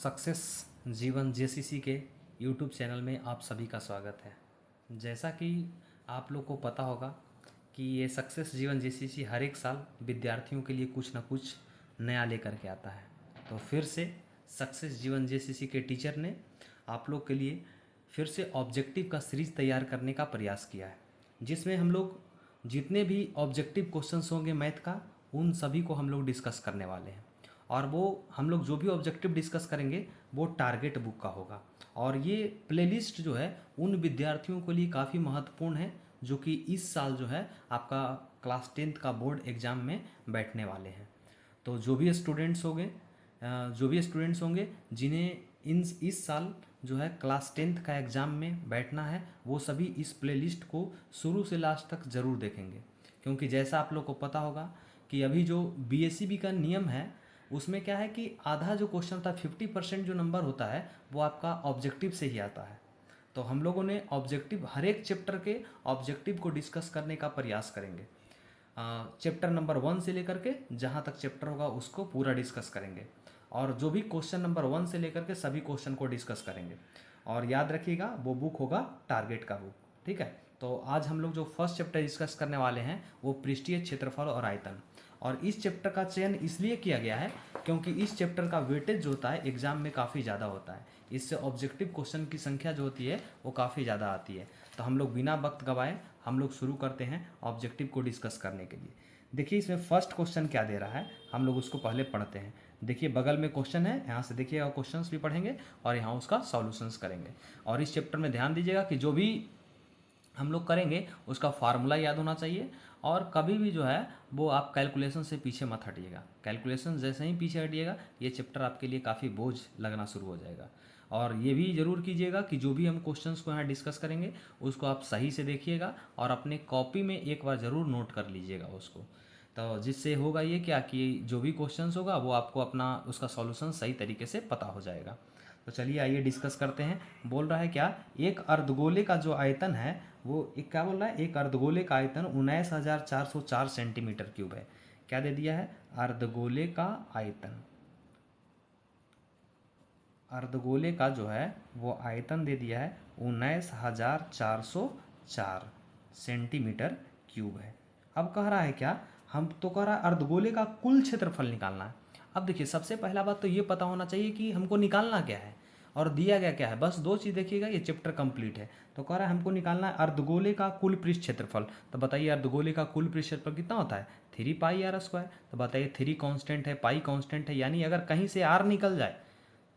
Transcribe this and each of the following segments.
Success जीवन JCC के YouTube channel में आप सभी का स्वागत है। जैसा कि आप लोग को पता होगा कि ये सक्सेस जीवन जेसीसी हर एक साल विद्यार्थियों के लिए कुछ ना कुछ नया लेकर के आता है। तो फिर से सक्सेस जीवन जेसीसी के टीचर ने आप लोग के लिए फिर से ऑब्जेक्टिव का सीरीज तैयार करने का प्रयास किया है, जिसमें हम लोग जितने भी ऑब्जेक्टिव क्वेश्चंस होंगे मैथ का, उन सभी को हम लोग डिस्कस करने वाले हैं। और वो हम लोग जो भी ऑब्जेक्टिव डिस्कस करेंगे वो टारगेट बुक का होगा। और ये प्लेलिस्ट जो है उन विद्यार्थियों के लिए काफ़ी महत्वपूर्ण है जो कि इस साल जो है आपका क्लास 10th का बोर्ड एग्ज़ाम में बैठने वाले हैं। तो जो भी स्टूडेंट्स होंगे जिन्हें इस साल जो है क्लास 10th का एग्ज़ाम में बैठना है, वो सभी इस प्लेलिस्ट को शुरू से लास्ट तक ज़रूर देखेंगे। क्योंकि जैसा आप लोग को पता होगा कि अभी जो बीएसईबी का नियम है उसमें क्या है कि आधा जो क्वेश्चन था 50% जो नंबर होता है वो आपका ऑब्जेक्टिव से ही आता है। तो हम लोगों ने ऑब्जेक्टिव हर एक चैप्टर के ऑब्जेक्टिव को डिस्कस करने का प्रयास करेंगे। चैप्टर नंबर 1 से लेकर के जहाँ तक चैप्टर होगा उसको पूरा डिस्कस करेंगे, और जो भी क्वेश्चन नंबर 1 से लेकर के सभी क्वेश्चन को डिस्कस करेंगे। और याद रखिएगा वो बुक होगा टारगेट का बुक, ठीक है। तो आज हम लोग जो फर्स्ट चैप्टर डिस्कस करने वाले हैं वो पृष्ठीय क्षेत्रफल और आयतन। और इस चैप्टर का चयन इसलिए किया गया है क्योंकि इस चैप्टर का वेटेज जो होता है एग्जाम में काफ़ी ज़्यादा होता है। इससे ऑब्जेक्टिव क्वेश्चन की संख्या जो होती है वो काफ़ी ज़्यादा आती है। तो हम लोग बिना वक्त गवाए हम लोग शुरू करते हैं ऑब्जेक्टिव को डिस्कस करने के लिए। देखिए इसमें फर्स्ट क्वेश्चन क्या दे रहा है, हम लोग उसको पहले पढ़ते हैं। देखिए बगल में क्वेश्चन है, यहाँ से देखिएगा क्वेश्चंस भी पढ़ेंगे और यहाँ उसका सॉल्यूशंस करेंगे। और इस चैप्टर में ध्यान दीजिएगा कि जो भी हम लोग करेंगे उसका फार्मूला याद होना चाहिए। और कभी भी जो है वो आप कैलकुलेशन से पीछे मत हटिएगा। कैलकुलेशन जैसे ही पीछे हटिएगा ये चैप्टर आपके लिए काफ़ी बोझ लगना शुरू हो जाएगा। और ये भी ज़रूर कीजिएगा कि जो भी हम क्वेश्चंस को यहाँ डिस्कस करेंगे उसको आप सही से देखिएगा और अपने कॉपी में एक बार ज़रूर नोट कर लीजिएगा उसको। तो जिससे होगा ये क्या कि जो भी क्वेश्चंस होगा वो आपको अपना उसका सॉल्यूशन सही तरीके से पता हो जाएगा। तो चलिए आइए डिस्कस करते हैं। बोल रहा है क्या, एक अर्धगोले का जो आयतन है वो एक क्या बोल रहा है, एक अर्धगोले का आयतन 19,404 सेंटीमीटर क्यूब है। क्या दे दिया है, अर्धगोले का आयतन, अर्धगोले का जो है वो आयतन दे दिया है 19,404 सेंटीमीटर क्यूब है। अब कह रहा है क्या, हम तो कह रहा है अर्धगोले का कुल क्षेत्रफल निकालना है। अब देखिए सबसे पहला बात तो ये पता होना चाहिए कि हमको निकालना क्या है और दिया गया क्या है। बस दो चीज़ देखिएगा, ये चैप्टर कंप्लीट है। तो कह रहा है हमको निकालना है अर्धगोले का कुल पृष्ठ क्षेत्रफल। तो बताइए अर्धगोले का कुल पृष्ठ क्षेत्रफल कितना होता है, 3πr²। तो बताइए 3 कांस्टेंट है, पाई कांस्टेंट है, यानी अगर कहीं से r निकल जाए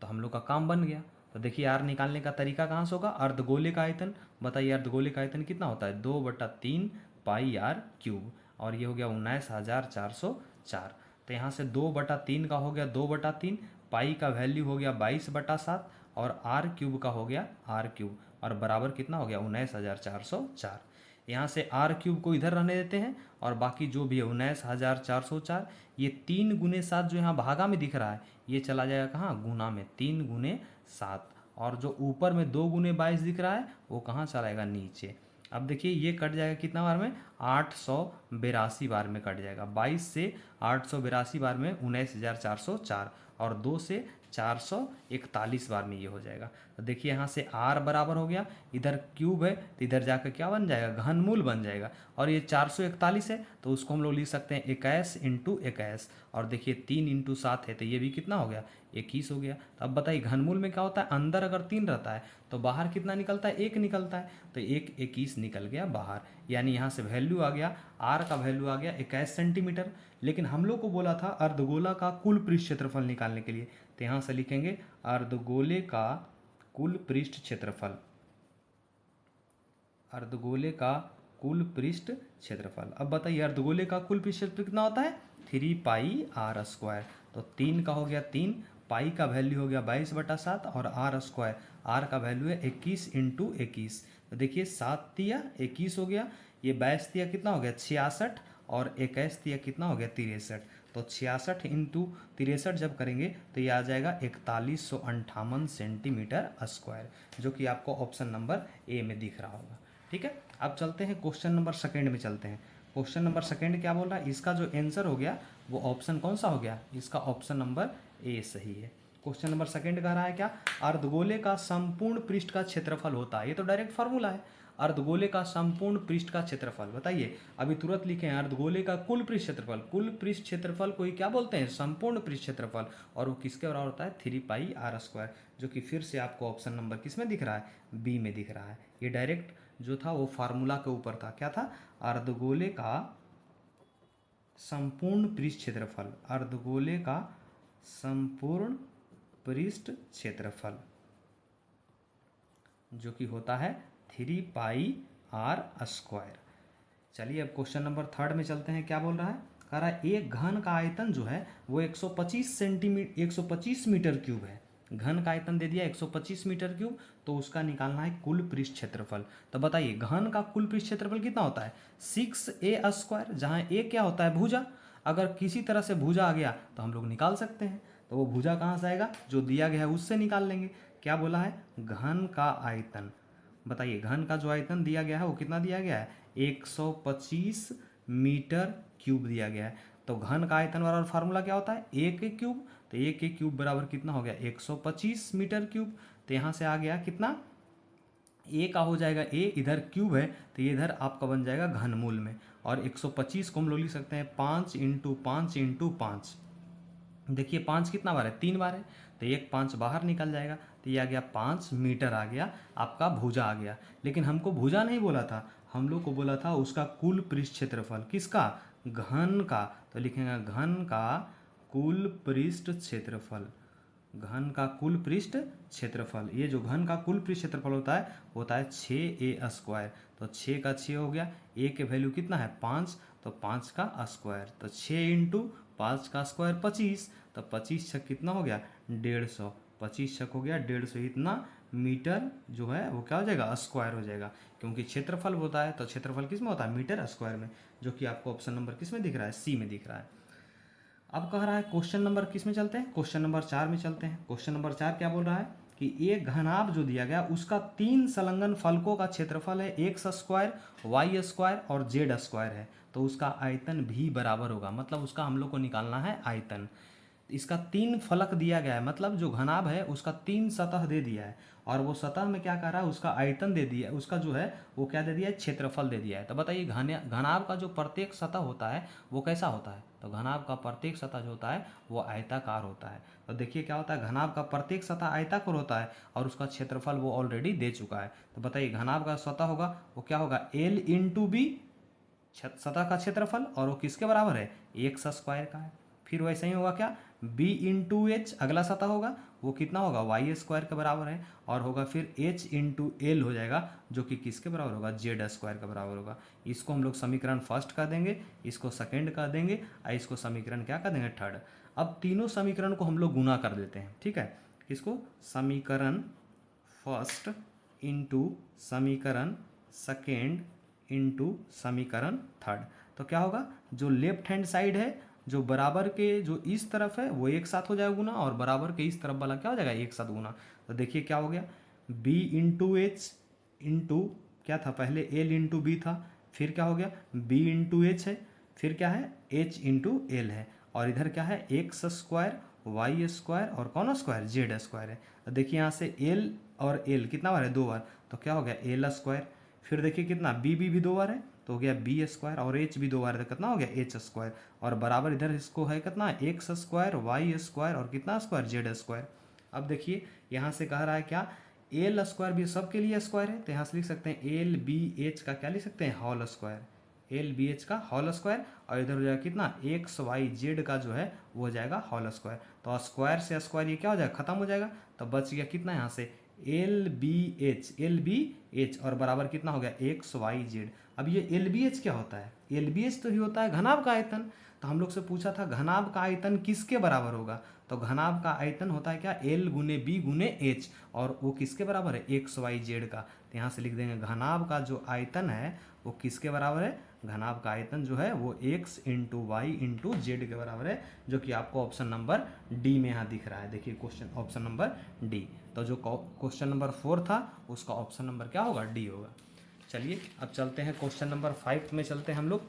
तो हम लोग का काम बन गया। तो देखिए आर निकालने का तरीका कहाँ से होगा, अर्धगोले का आयतन। बताइए अर्धगोले का आयतन कितना होता है, 2/3πr³। और ये हो गया 19,404। तो यहाँ से 2/3 का हो गया 2/3, पाई का वैल्यू हो गया 22/7 और r³ का हो गया r³, और बराबर कितना हो गया 19,404। यहाँ से r³ को इधर रहने देते हैं और बाकी जो भी है 19,404, ये 3 × 7 जो यहाँ भागा में दिख रहा है ये चला जाएगा कहाँ, गुना में, 3 × 7। और जो ऊपर में 2 × 22 दिख रहा है वो कहाँ चला जाएगा, नीचे। अब देखिए ये कट जाएगा कितना बार में, 882 बार में कट जाएगा। 22 से 882 बार में 19,404 और 2 से 441 बार में ये हो जाएगा। तो देखिए यहाँ से r बराबर हो गया, इधर क्यूब है तो इधर जाकर क्या बन जाएगा, घनमूल बन जाएगा। और ये 441 है तो उसको हम लोग लिख सकते हैं 21 × 21। और देखिए 3 × 7 है तो ये भी कितना हो गया, 21 हो गया। तो अब बताइए घनमूल में क्या होता है, अंदर अगर 3 रहता है तो बाहर कितना निकलता है, 1 निकलता है। तो 1 21 निकल गया बाहर, यानी यहाँ से वैल्यू आ गया, r का वैल्यू आ गया 21 सेंटीमीटर। लेकिन हम लोग को बोला था अर्धगोला का कुल पृष्ठ क्षेत्रफल निकालने के लिए, तो यहाँ से लिखेंगे अर्धगोले का कुल पृष्ठ क्षेत्रफल, अर्धगोले का कुल पृष्ठ क्षेत्रफल। अब बताइए अर्धगोले का कुल पृष्ठ क्षेत्रफल कितना होता है, 3πr²। तो 3 का हो गया 3, पाई का वैल्यू हो गया 22/7 और r², r का वैल्यू है 21 × 21। तो देखिए 7 तिया 21 हो गया, ये 22 तिया कितना हो गया 66 और 21 तिया कितना हो गया 63। तो 66 × 63 जब करेंगे तो ये आ जाएगा 4158 सेंटीमीटर², जो कि आपको ऑप्शन नंबर ए में दिख रहा होगा। ठीक है, अब चलते हैं क्वेश्चन नंबर सेकेंड में चलते हैं। क्वेश्चन नंबर सेकेंड क्या बोल रहा है, इसका जो आंसर हो गया वो ऑप्शन कौन सा हो गया, इसका ऑप्शन नंबर ए सही है। क्वेश्चन नंबर सेकंड कह रहा है क्या, अर्धगोले का संपूर्ण पृष्ठ का क्षेत्रफल होता है, ये तो डायरेक्ट फार्मूला है, अर्धगोले का संपूर्ण पृष्ठ का क्षेत्रफल बताइए। अभी तुरंत लिखे हैं अर्धगोले का कुल पृष्ठ क्षेत्रफल, कुल पृष्ठ क्षेत्रफल को ही क्या बोलते हैं, संपूर्ण पृष्ठ क्षेत्रफल, और वो किसके बराबर होता है, 3πr², जो कि फिर से आपको ऑप्शन नंबर किस में दिख रहा है, बी में दिख रहा है। ये डायरेक्ट जो था वो फार्मूला के ऊपर था, क्या था, अर्धगोले का संपूर्ण पृष्ठ क्षेत्रफल, अर्धगोले का संपूर्ण पृष्ठ क्षेत्रफल जो कि होता है 3πr²। चलिए अब क्वेश्चन नंबर थर्ड में चलते हैं, क्या बोल रहा है, कह रहा है एक घन का आयतन जो है वो 125 मीटर क्यूब है, घन का आयतन दे दिया 125 मीटर क्यूब, तो उसका निकालना है कुल पृष्ठ क्षेत्रफल। तो बताइए घन का कुल पृष्ठ क्षेत्रफल कितना होता है, 6a², जहाँ a क्या होता है, भुजा, अगर किसी तरह से भुजा आ गया तो हम लोग निकाल सकते हैं, तो वो भुजा कहाँ से आएगा, जो दिया गया है उससे निकाल लेंगे। क्या बोला है, घन का आयतन, बताइए घन का जो आयतन दिया गया है वो कितना दिया गया है, 125 मीटर क्यूब दिया गया है। तो घन का आयतन बराबर फार्मूला क्या होता है, a के क्यूब, तो a के क्यूब बराबर कितना हो गया, 125 मीटर क्यूब। तो यहाँ से आ गया कितना, a का हो जाएगा a, इधर क्यूब है तो ये इधर आपका बन जाएगा घनमूल में, और 125 को हम लोग लिख सकते हैं 5 × 5 × 5। देखिए 5 कितना बार है, 3 बार है, तो एक 5 बाहर निकल जाएगा, तो ये आ गया 5 मीटर आ गया, आपका भुजा आ गया। लेकिन हमको भुजा नहीं बोला था, हम लोग को बोला था उसका कुल पृष्ठ क्षेत्रफल, किसका, घन का, तो लिखेंगे घन का कुल पृष्ठ क्षेत्रफल, घन का कुल पृष्ठ क्षेत्रफल। ये जो घन का कुल पृष्ठ क्षेत्रफल होता है 6a², तो 6 का 6 हो गया, a के वैल्यू कितना है 5, तो 5 का स्क्वायर, तो 6 × 5 का स्क्वायर 25, तो 25 छक कितना हो गया 150, 25 छक हो गया 150, इतना मीटर जो है वो क्या हो जाएगा, स्क्वायर हो जाएगा, क्योंकि क्षेत्रफल होता है तो क्षेत्रफल किस में होता है, मीटर स्क्वायर में, जो कि आपको ऑप्शन नंबर किस में दिख रहा है, सी में दिख रहा है। अब कह रहा है क्वेश्चन नंबर किस में चलते हैं, क्वेश्चन नंबर 4 में चलते हैं। क्वेश्चन नंबर 4 क्या बोल रहा है कि एक घनाभ जो दिया गया उसका 3 संलग्न फलकों का क्षेत्रफल है x², y² और z² है, तो उसका आयतन भी बराबर होगा, मतलब उसका हम लोग को निकालना है आयतन। इसका 3 फलक दिया गया है, मतलब जो घनाभ है उसका 3 सतह दे दिया है, और वो सतह में क्या कर रहा है, उसका आयतन दे दिया है, उसका जो है वो क्या दे दिया है, क्षेत्रफल दे दिया है। तो बताइए घनाभ का जो प्रत्येक सतह होता है वो कैसा होता है, तो घनाभ का प्रत्येक सतह जो होता है वो आयताकार होता है। तो देखिए क्या होता है, घनाभ का प्रत्येक सतह आयताकार होता है और उसका क्षेत्रफल वो ऑलरेडी दे चुका है। तो बताइए घनाभ का सतह होगा वो क्या होगा, L × B, सतह का क्षेत्रफल, और वो किसके बराबर है, x² का है। फिर वैसे ही होगा क्या, b × h, अगला सतह होगा वो कितना होगा, y² के बराबर है, और होगा फिर h × l हो जाएगा, जो कि किसके बराबर होगा, z² के बराबर होगा। इसको हम लोग समीकरण फर्स्ट कर देंगे, इसको सेकंड कर देंगे, और इसको समीकरण क्या कर देंगे, थर्ड। अब तीनों समीकरण को हम लोग गुना कर देते हैं, ठीक है, इसको समीकरण फर्स्ट इंटू समीकरण सेकेंड इंटू समीकरण थर्ड, तो क्या होगा, जो लेफ्ट हैंड साइड है, जो बराबर के जो इस तरफ है वो एक साथ हो जाएगा गुना, और बराबर के इस तरफ वाला क्या हो जाएगा, एक साथ गुना। तो देखिए क्या हो गया, b × h इंटू क्या था, पहले l × b था, फिर क्या हो गया b × h है, फिर क्या है h × l है, और इधर क्या है x² y² और कौन स्क्वायर, z² है। तो देखिए यहाँ से l और l कितना बार है, 2 बार, तो क्या हो गया l²। फिर देखिए कितना b भी 2 बार है, तो हो गया b² और h भी 2 बार है, तो कितना हो गया h², और बराबर इधर इसको है कितना x² y² और कितना स्क्वायर, z²। अब देखिए यहाँ से कह रहा है क्या, l² भी सबके लिए स्क्वायर है, तो यहाँ से लिख सकते हैं LBH का क्या लिख सकते हैं, होल स्क्वायर, LBH का होल स्क्वायर, और इधर हो जाएगा कितना XYZ का जो है वो हो जाएगा होल स्क्वायर। तो स्क्वायर से स्क्वायर ये क्या हो जाएगा, खत्म हो जाएगा, तो बच गया कितना यहाँ से LBH और बराबर कितना हो गया XYZ। अब ये LBH क्या होता है, LBH तो ही होता है घनाभ का आयतन। तो हम लोग से पूछा था घनाभ का आयतन किसके बराबर होगा, तो घनाभ का आयतन होता है क्या, L × B × H, और वो किसके बराबर है, XYZ का। तो यहाँ से लिख देंगे घनाभ का जो आयतन है वो किसके बराबर है, घनाभ का आयतन जो है वो x × y × z के बराबर है, जो कि आपको ऑप्शन नंबर डी में यहाँ दिख रहा है। देखिए क्वेश्चन ऑप्शन नंबर डी, तो जो क्वेश्चन नंबर 4 था उसका ऑप्शन नंबर क्या होगा, डी होगा। चलिए अब चलते हैं क्वेश्चन नंबर 5 में चलते हैं हम लोग।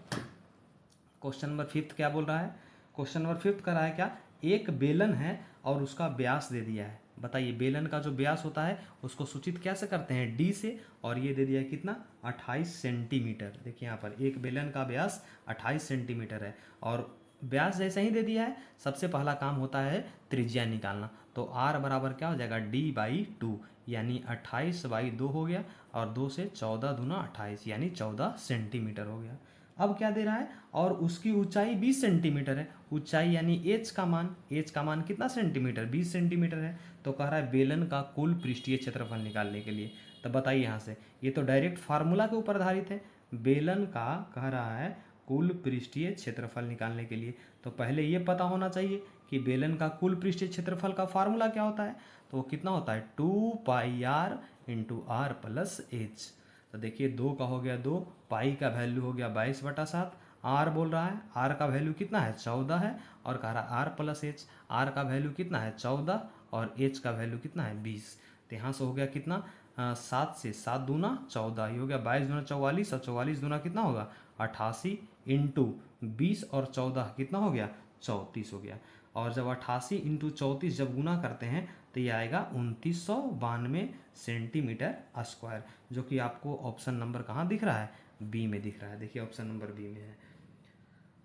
क्वेश्चन नंबर 5 क्या बोल रहा है, क्वेश्चन नंबर 5 कर रहा है क्या, एक बेलन है और उसका व्यास दे दिया है। बताइए बेलन का जो व्यास होता है उसको सूचित कैसे करते हैं, डी से, और ये दे दिया है कितना, 28 सेंटीमीटर। देखिए यहाँ पर एक बेलन का व्यास 28 सेंटीमीटर है और व्यास जैसे ही दे दिया है सबसे पहला काम होता है त्रिज्या निकालना। तो आर बराबर क्या हो जाएगा, डी बाई 2, यानी 28 बाई 2 हो गया, और 2 से 14 दूना 28 यानी 14 सेंटीमीटर हो गया। अब क्या दे रहा है, और उसकी ऊंचाई 20 सेंटीमीटर है। ऊंचाई यानी एच का मान कितना सेंटीमीटर, 20 सेंटीमीटर है। तो कह रहा है बेलन का कुल पृष्ठीय क्षेत्रफल निकालने के लिए। तो बताइए यहाँ से, ये तो डायरेक्ट फार्मूला के ऊपर आधारित है। बेलन का कह रहा है कुल पृष्ठीय क्षेत्रफल निकालने के लिए, तो पहले ये पता होना चाहिए कि बेलन का कुल पृष्ठीय क्षेत्रफल का फार्मूला क्या होता है। तो वो कितना होता है, 2 pi r into r plus h. तो देखिए 2 का हो गया 2, पाई का वैल्यू हो गया 22/7, आर बोल रहा है, आर का वैल्यू कितना है 14 है, और कह रहा है आर प्लस एच, आर का वैल्यू कितना है 14 और एच का वैल्यू कितना है 20। तो यहाँ से हो गया कितना, 7 से 7 दूना 14, ये हो गया 22 दूना 44, और 44 दूना कितना होगा 88, इंटू 20 और 14 कितना हो गया 34 हो गया। और जब 88 इंटू 34 जब गुना करते हैं तो ये आएगा 2992 सेंटीमीटर स्क्वायर, जो कि आपको ऑप्शन नंबर कहाँ दिख रहा है, बी में दिख रहा है। देखिए ऑप्शन नंबर बी में है।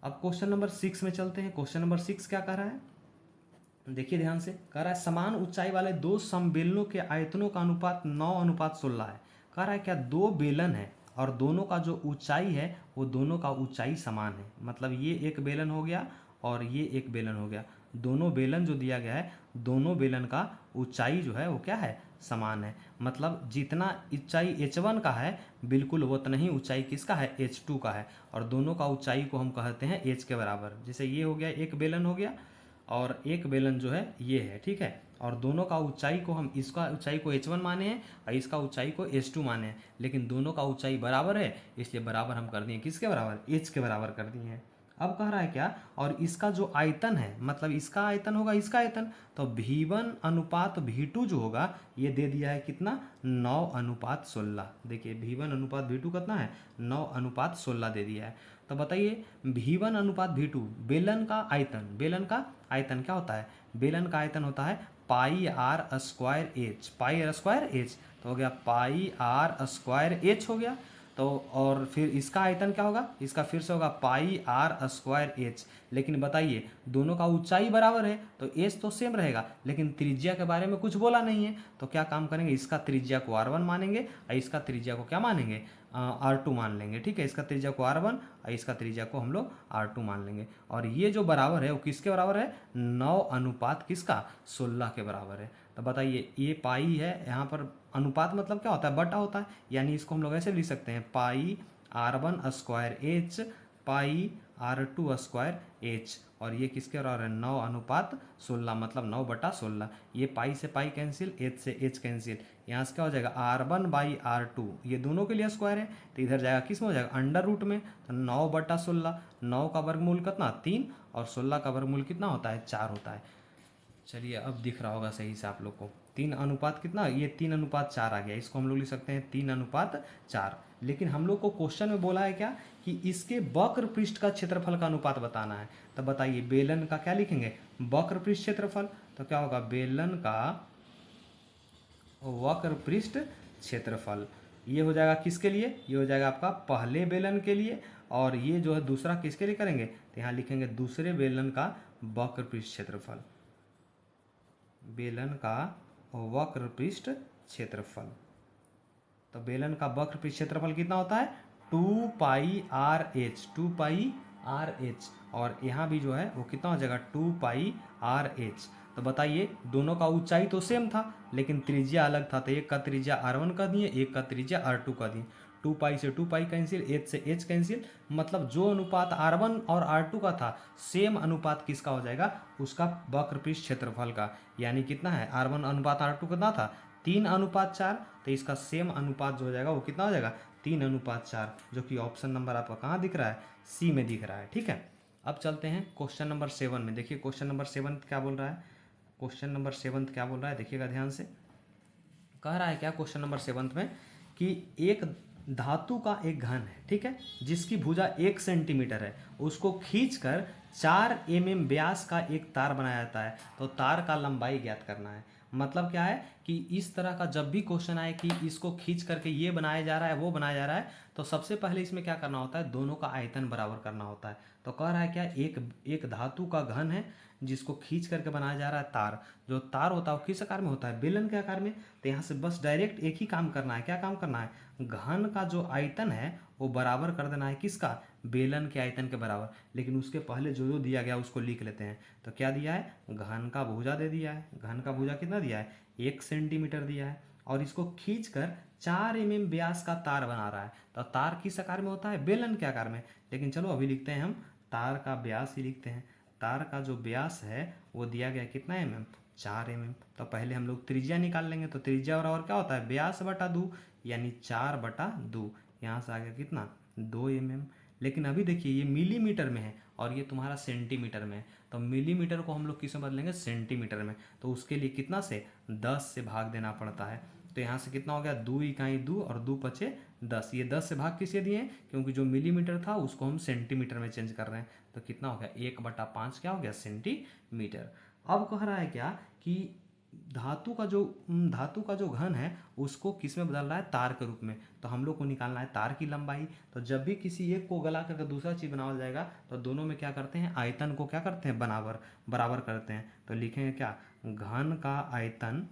अब क्वेश्चन नंबर 6 में चलते हैं। क्वेश्चन नंबर 6 क्या कह रहा है, देखिए ध्यान से, कह रहा है समान ऊंचाई वाले दो समबेलनों के आयतनों का अनुपात 9:16 है। कह रहा है क्या दो बेलन है और दोनों का जो ऊंचाई है वो दोनों का ऊंचाई समान है। मतलब ये एक बेलन हो गया और ये एक बेलन हो गया, दोनों बेलन जो दिया गया है दोनों बेलन का ऊंचाई जो है वो क्या है, समान है। मतलब जितना ऊंचाई h1 का है बिल्कुल उतना ही ऊंचाई किसका है, h2 का है, और दोनों का ऊंचाई को हम कहते हैं h के बराबर। जैसे ये हो गया एक बेलन हो गया और एक बेलन जो है ये है, ठीक है, और दोनों का ऊंचाई को हम, इसका ऊंचाई को h1 माने हैं और इसका ऊंचाई को h2 माने हैं, लेकिन दोनों का ऊंचाई बराबर है इसलिए बराबर हम कर दिए किसके बराबर, h के बराबर कर दिए हैं। अब कह रहा है क्या, और इसका जो आयतन है, मतलब इसका आयतन होगा इसका आयतन, तो V1 अनुपात V2 जो होगा ये दे दिया है कितना, 9:16। देखिए V1 अनुपात V2 कितना है, 9:16 दे दिया है। तो बताइए V1 अनुपात V2, बेलन का आयतन क्या होता है, बेलन का आयतन होता है pi r square h, pi r square h, तो हो गया पाई आर स्क्वायर एच हो गया। तो और फिर इसका आयतन क्या होगा, इसका फिर से होगा पाई आर स्क्वायर एच। लेकिन बताइए दोनों का ऊंचाई बराबर है तो एच तो सेम रहेगा, लेकिन त्रिज्या के बारे में कुछ बोला नहीं है, तो क्या काम करेंगे, इसका त्रिज्या को R1 मानेंगे और इसका त्रिज्या को क्या मानेंगे, R2 मान लेंगे। ठीक है, इसका त्रिज्या को R1 और इसका त्रिज्या को हम लोग R2 मान लेंगे। और ये जो बराबर है वो किसके बराबर है, 9 अनुपात किसका, 16 के बराबर है। तो बताइए ये पाई है, यहाँ पर अनुपात मतलब क्या होता है, बटा होता है, यानी इसको हम लोग ऐसे लिख सकते हैं पाई R1 स्क्वायर एच पाई R2 स्क्वायर एच, और ये किसके बराबर है, 9:16, मतलब 9/16। ये पाई से पाई कैंसिल, एच से एच कैंसिल, यहाँ से क्या हो जाएगा R1/R2, ये दोनों के लिए स्क्वायर है तो इधर जाएगा किस में हो जाएगा, अंडर रूट में। तो 9/16, 9 का वर्गमूल कितना 3 और 16 का वर्गमूल कितना होता है 4 होता है। चलिए अब दिख रहा होगा सही से आप लोग को, 3 अनुपात कितना, ये 3:4 आ गया, इसको हम लोग लिख सकते हैं 3:4। लेकिन हम लोग को क्वेश्चन में बोला है क्या कि इसके वक्र पृष्ठ का क्षेत्रफल का अनुपात बताना है। तो बताइए बेलन का क्या लिखेंगे, वक्र पृष्ठ क्षेत्रफल, तो क्या होगा बेलन का वक्र पृष्ठ क्षेत्रफल, ये हो जाएगा किसके लिए, ये हो जाएगा आपका पहले बेलन के लिए, और ये जो है दूसरा किसके लिए करेंगे, तो यहाँ लिखेंगे दूसरे बेलन का वक्र पृष्ठ क्षेत्रफल, बेलन का वक्र पृष्ठ क्षेत्रफल। तो बेलन का वक्र पृष्ठ क्षेत्रफल कितना होता है, 2 pi R H, 2 pi R H, और यहाँ भी जो है वो कितना हो जाएगा 2 पाई आर एच। तो बताइए दोनों का ऊंचाई तो सेम था लेकिन त्रिज्या अलग था, तो एक का त्रिज्या R1 का दिए, एक का त्रिज्या R2 का दिए। 2 पाई से 2 पाई कैंसिल, एच से एच कैंसिल, मतलब जो अनुपात R1 और R2 का था सेम अनुपात किसका हो जाएगा, उसका वक्र पृष्ठ क्षेत्रफल का। यानी कितना है, R1 अनुपात R2 कितना था 3:4, तो इसका सेम अनुपात जो हो जाएगा वो कितना हो जाएगा 3:4, जो कि ऑप्शन नंबर आपका कहाँ दिख रहा है, सी में दिख रहा है। ठीक है, अब चलते हैं क्वेश्चन नंबर 7 में। देखिए क्वेश्चन नंबर 7 क्या बोल रहा है, क्वेश्चन नंबर 7 क्या बोल रहा है, देखिएगा ध्यान से। कह रहा है क्या क्वेश्चन नंबर 7 में कि एक धातु का एक घन है, ठीक है, जिसकी भुजा 1 सेंटीमीटर है, उसको खींचकर 4 mm व्यास का एक तार बनाया जाता है, तो तार का लंबाई ज्ञात करना है। मतलब क्या है कि इस तरह का जब भी क्वेश्चन आए कि इसको खींच करके ये बनाया जा रहा है वो बनाया जा रहा है, तो सबसे पहले इसमें क्या करना होता है, दोनों का आयतन बराबर करना होता है। तो कह रहा है क्या, एक एक धातु का घन है जिसको खींच करके बनाया जा रहा है तार। जो तार होता है वो किस आकार में होता है, बेलन के आकार में। तो यहाँ से बस डायरेक्ट एक ही काम करना है, क्या काम करना है, घन का जो आयतन है वो बराबर कर देना है किसका, बेलन के आयतन के बराबर। लेकिन उसके पहले जो जो दिया गया उसको लिख लेते हैं। तो क्या दिया है, घन का भुजा दे दिया है। घन का भुजा कितना दिया है, 1 सेंटीमीटर दिया है। और इसको खींचकर 4 mm व्यास का तार बना रहा है। तो तार किस आकार में होता है, बेलन के आकार में। लेकिन चलो अभी लिखते हैं हम तार का व्यास ही लिखते हैं। तार का जो व्यास है वो दिया गया कितना mm, 4 mm। तो पहले हम लोग त्रिज्या निकाल लेंगे। तो त्रिज्या बराबर क्या होता है, व्यास बटा 2 यानी 4/2। यहाँ से आ गया कितना, 2 mm। लेकिन अभी देखिए ये मिलीमीटर में है और ये तुम्हारा सेंटीमीटर में है। तो मिलीमीटर को हम लोग किस में बदलेंगे, सेंटीमीटर में। तो उसके लिए कितना से 10 से भाग देना पड़ता है। तो यहाँ से कितना हो गया, 2 इकाई 2 और 2 पचे 10। ये 10 से भाग किससे दिए हैं, क्योंकि जो मिलीमीटर था उसको हम सेंटीमीटर में चेंज कर रहे हैं। तो कितना हो गया, 1/5 क्या हो गया, सेंटीमीटर। अब कह रहा है क्या कि धातु का जो घन है उसको किस में बदल रहा है, तार के रूप में। तो हम लोग को निकालना है तार की लंबाई। तो जब भी किसी एक को गला करके दूसरा चीज़ बनाया जाएगा तो दोनों में क्या करते हैं, आयतन को क्या करते हैं, बराबर करते हैं। तो लिखेंगे क्या, घन का आयतन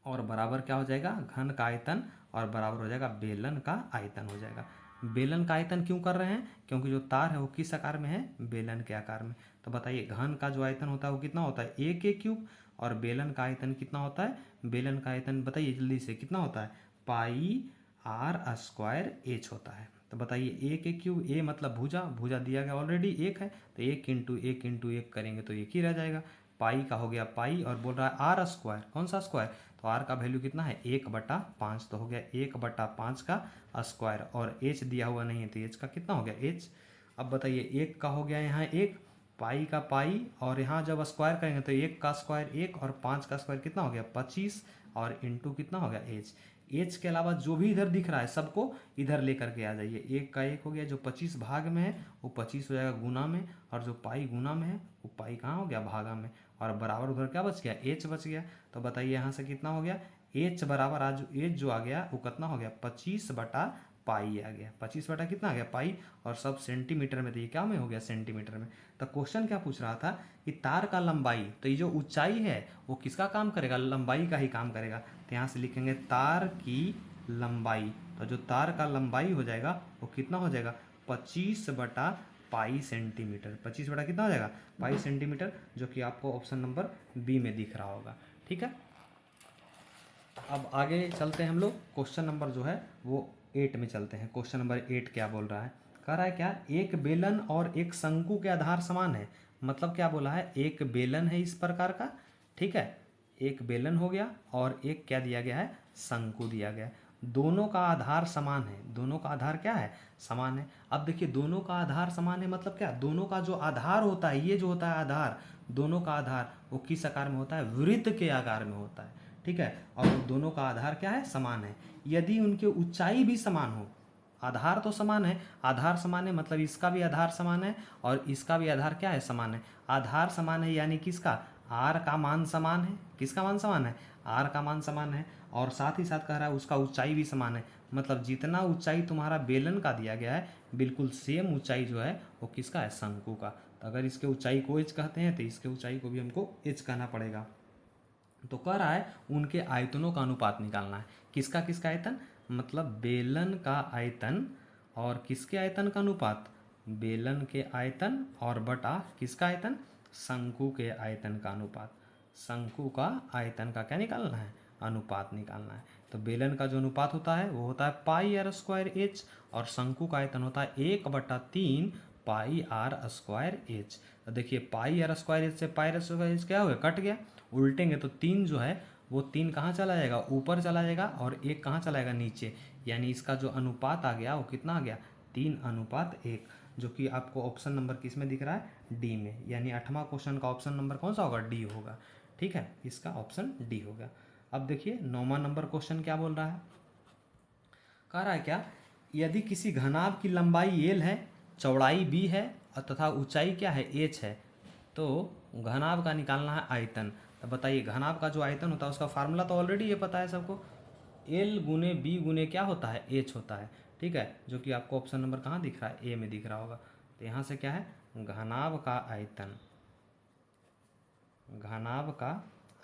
और बराबर क्या हो जाएगा, घन का आयतन और बराबर हो जाएगा बेलन का आयतन हो जाएगा। बेलन का आयतन क्यों कर रहे हैं, क्योंकि जो तार है वो किस आकार में है, बेलन के आकार में। तो बताइए घन का जो आयतन होता है वो कितना होता है, 1 a³ और बेलन का आयतन कितना होता है, बेलन का आयतन बताइए जल्दी से कितना होता है, πr² होता है। तो बताइए 1 a³ a मतलब भुजा, भुजा दिया गया ऑलरेडी 1 है, तो 1 × 1 × 1 करेंगे तो 1 ही रह जाएगा। पाई का हो गया पाई और बोल रहा है r², कौन सा स्क्वायर, तो r का वैल्यू कितना है, 1/5। तो हो गया 1/5 का स्क्वायर। और h दिया हुआ नहीं है तो h का कितना हो गया, h। अब बताइए 1 का हो गया यहाँ 1, पाई का पाई, और यहाँ जब स्क्वायर करेंगे तो 1 का स्क्वायर 1 और 5 का स्क्वायर कितना हो गया, 25 और इंटू कितना हो गया, h। एच के अलावा जो भी इधर दिख रहा है सबको इधर लेकर के आ जाइए। 1 का 1 हो गया, जो 25 भाग में है वो 25 हो जाएगा गुना में, और जो पाई गुना में है वो पाई कहाँ हो गया, भागा में। और बराबर उधर क्या बच गया, एच बच गया। तो बताइए यहाँ से कितना हो गया, एच बराबर आज एच जो आ गया वो कितना हो गया, 25/पाई आ गया। 25 बटा कितना आ गया, पाई। और सब सेंटीमीटर में, तो ये क्या में हो गया, सेंटीमीटर में। तो क्वेश्चन क्या पूछ रहा था कि तार का लंबाई, तो ये जो ऊंचाई है वो किसका काम करेगा, लंबाई का ही काम करेगा। तो यहाँ से लिखेंगे तार की लंबाई। तो जो तार का लंबाई हो जाएगा वो कितना हो जाएगा, 25/पाई सेंटीमीटर। 25 बटा कितना हो जाएगा, पाई सेंटीमीटर, जो कि आपको ऑप्शन नंबर बी में दिख रहा होगा। ठीक है, अब आगे चलते हैं हम लोग, क्वेश्चन नंबर जो है वो 8 में चलते हैं। क्वेश्चन नंबर 8 क्या बोल रहा है, कह रहा है क्या, एक बेलन और एक शंकु के आधार समान है। मतलब क्या बोला है, एक बेलन है इस प्रकार का, ठीक है, एक बेलन हो गया और एक क्या दिया गया है, शंकु दिया गया है। दोनों का आधार समान है, दोनों का आधार क्या है, समान है। अब देखिए दोनों का आधार समान है मतलब क्या, दोनों का जो आधार होता है, ये जो होता है आधार, दोनों का आधार वो किस आकार में होता है, वृत्त के आकार में होता है। ठीक है, और दोनों का आधार क्या है, समान है। यदि उनके ऊंचाई भी समान हो, आधार तो समान है, आधार समान है मतलब इसका भी आधार समान है और इसका भी आधार क्या है, समान है। आधार समान है यानी किसका, आर का मान समान है, किसका मान समान है, आर का मान समान है। और साथ ही साथ कह रहा है उसका ऊंचाई भी समान है, मतलब जितना ऊंचाई तुम्हारा बेलन का दिया गया है बिल्कुल सेम ऊंचाई जो है वो किसका है, शंकु का। तो अगर इसके ऊंचाई को एच कहते हैं तो इसके ऊंचाई को भी हमको एच कहना पड़ेगा। तो कह रहा है उनके आयतनों का अनुपात निकालना है। किसका किसका आयतन, मतलब बेलन का आयतन और किसके आयतन का अनुपात, बेलन के आयतन और बटा किसका आयतन, शंकु के आयतन का अनुपात। शंकु का आयतन का क्या निकालना है, अनुपात निकालना है। तो बेलन का जो अनुपात होता है वो होता है πr²h और शंकु का आयतन होता है 1/3 πr²h। तो देखिए πr² से πr² क्या हो गया, कट गया, उल्टेंगे तो 3 जो है वो 3 कहाँ चला जाएगा, ऊपर चला जाएगा, और 1 कहाँ चला जाएगा, नीचे। यानी इसका जो अनुपात आ गया वो कितना आ गया, 3:1, जो कि आपको ऑप्शन नंबर किस में दिख रहा है, डी में। यानी 8वां क्वेश्चन का ऑप्शन नंबर कौन सा होगा, डी होगा। ठीक है, इसका ऑप्शन डी होगा। अब देखिए 9वां नंबर क्वेश्चन क्या बोल रहा है, कह रहा है क्या, यदि किसी घनाभ की लंबाई l है, चौड़ाई b है तथा ऊंचाई क्या है, h है, तो घनाभ का निकालना है आयतन। तो बताइए घनाभ का जो आयतन होता है उसका फार्मूला तो ऑलरेडी ये पता है सबको, L गुने बी गुने क्या होता है, h होता है। ठीक है, जो कि आपको ऑप्शन नंबर कहाँ दिख रहा है, ए में दिख रहा होगा। तो यहाँ से क्या है, घनाभ का आयतन, घनाभ का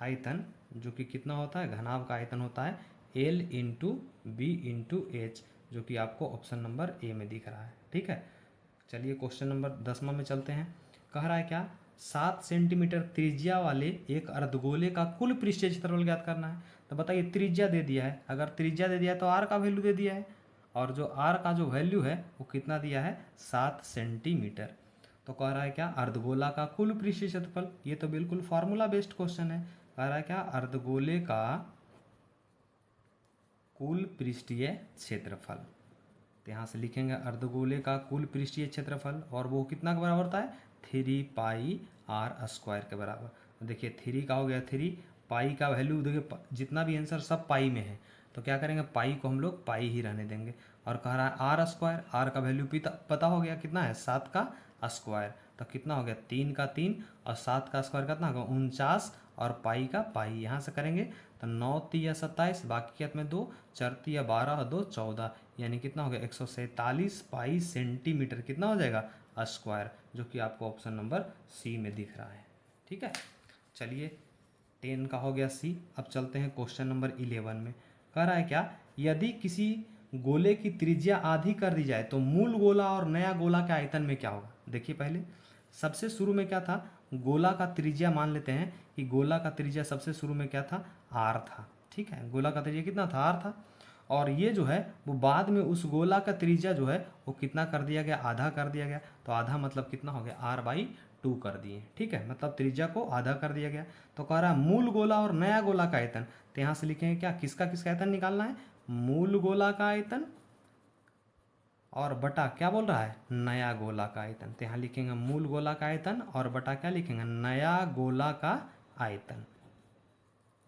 आयतन जो कि कितना होता है, घनाभ का आयतन होता है L into B into H, जो कि आपको ऑप्शन नंबर ए में दिख रहा है। ठीक है, चलिए क्वेश्चन नंबर 10वां में चलते हैं। कह रहा है क्या, 7 सेंटीमीटर त्रिज्या वाले एक अर्धगोले का कुल पृष्ठीय क्षेत्रफल ज्ञात करना है। तो बताइए त्रिज्या दे दिया है, अगर त्रिज्या दे दिया है तो आर का वैल्यू दे दिया है, और जो आर का जो वैल्यू है वो कितना दिया है, 7 सेंटीमीटर। तो कह रहा है क्या, अर्धगोला का कुल पृष्ठीय क्षेत्रफल, ये तो बिल्कुल फार्मूला बेस्ड क्वेश्चन है। कह रहा है क्या, अर्धगोले का कुल पृष्ठीय क्षेत्रफल, तो यहाँ से लिखेंगे अर्धगोले का कुल पृष्ठीय क्षेत्रफल, और वो कितना के बराबर होता है, 3 पाई आर स्क्वायर के बराबर। तो देखिए 3 का हो गया 3, पाई का वैल्यू देखिए जितना भी आंसर सब पाई में है, तो क्या करेंगे, पाई को हम लोग पाई ही रहने देंगे। और कह रहा है आर स्क्वायर, आर का वैल्यू पता हो गया कितना है, 7 का स्क्वायर, तो कितना हो गया 3 का 3 और 7 का स्क्वायर कितना होगा 49, और पाई का पाई यहाँ से करेंगे तो 9 3 27, बाकी के हाथ में 2, 4 3 12 2 14, यानी कितना हो गया 147 पाई सेंटीमीटर कितना हो जाएगा स्क्वायर, जो कि आपको ऑप्शन नंबर सी में दिख रहा है। ठीक है, चलिए 10 का हो गया सी। अब चलते हैं क्वेश्चन नंबर 11 में। कह रहा है क्या, यदि किसी गोले की त्रिज्या आधी कर दी जाए तो मूल गोला और नया गोला के आयतन में क्या होगा। देखिए पहले सबसे शुरू में क्या था, गोला का त्रिज्या मान लेते हैं कि गोला का त्रिज्या सबसे शुरू में क्या था, आर था। ठीक है, गोला का त्रिज्या कितना था, आर था, और ये जो है वो बाद में उस गोला का त्रिज्या जो है वो कितना कर दिया गया, आधा कर दिया गया। तो आधा मतलब कितना हो गया, r/2 कर दिए। ठीक है, मतलब त्रिज्या को आधा कर दिया गया। तो कह रहा है मूल गोला और नया गोला का आयतन, तो यहाँ से लिखेंगे क्या, किसका किसका आयतन निकालना है, मूल गोला का आयतन और बटा क्या बोल रहा है, नया गोला का आयतन। तो यहाँ लिखेंगे मूल गोला का आयतन और बटा क्या लिखेंगे, नया गोला का आयतन।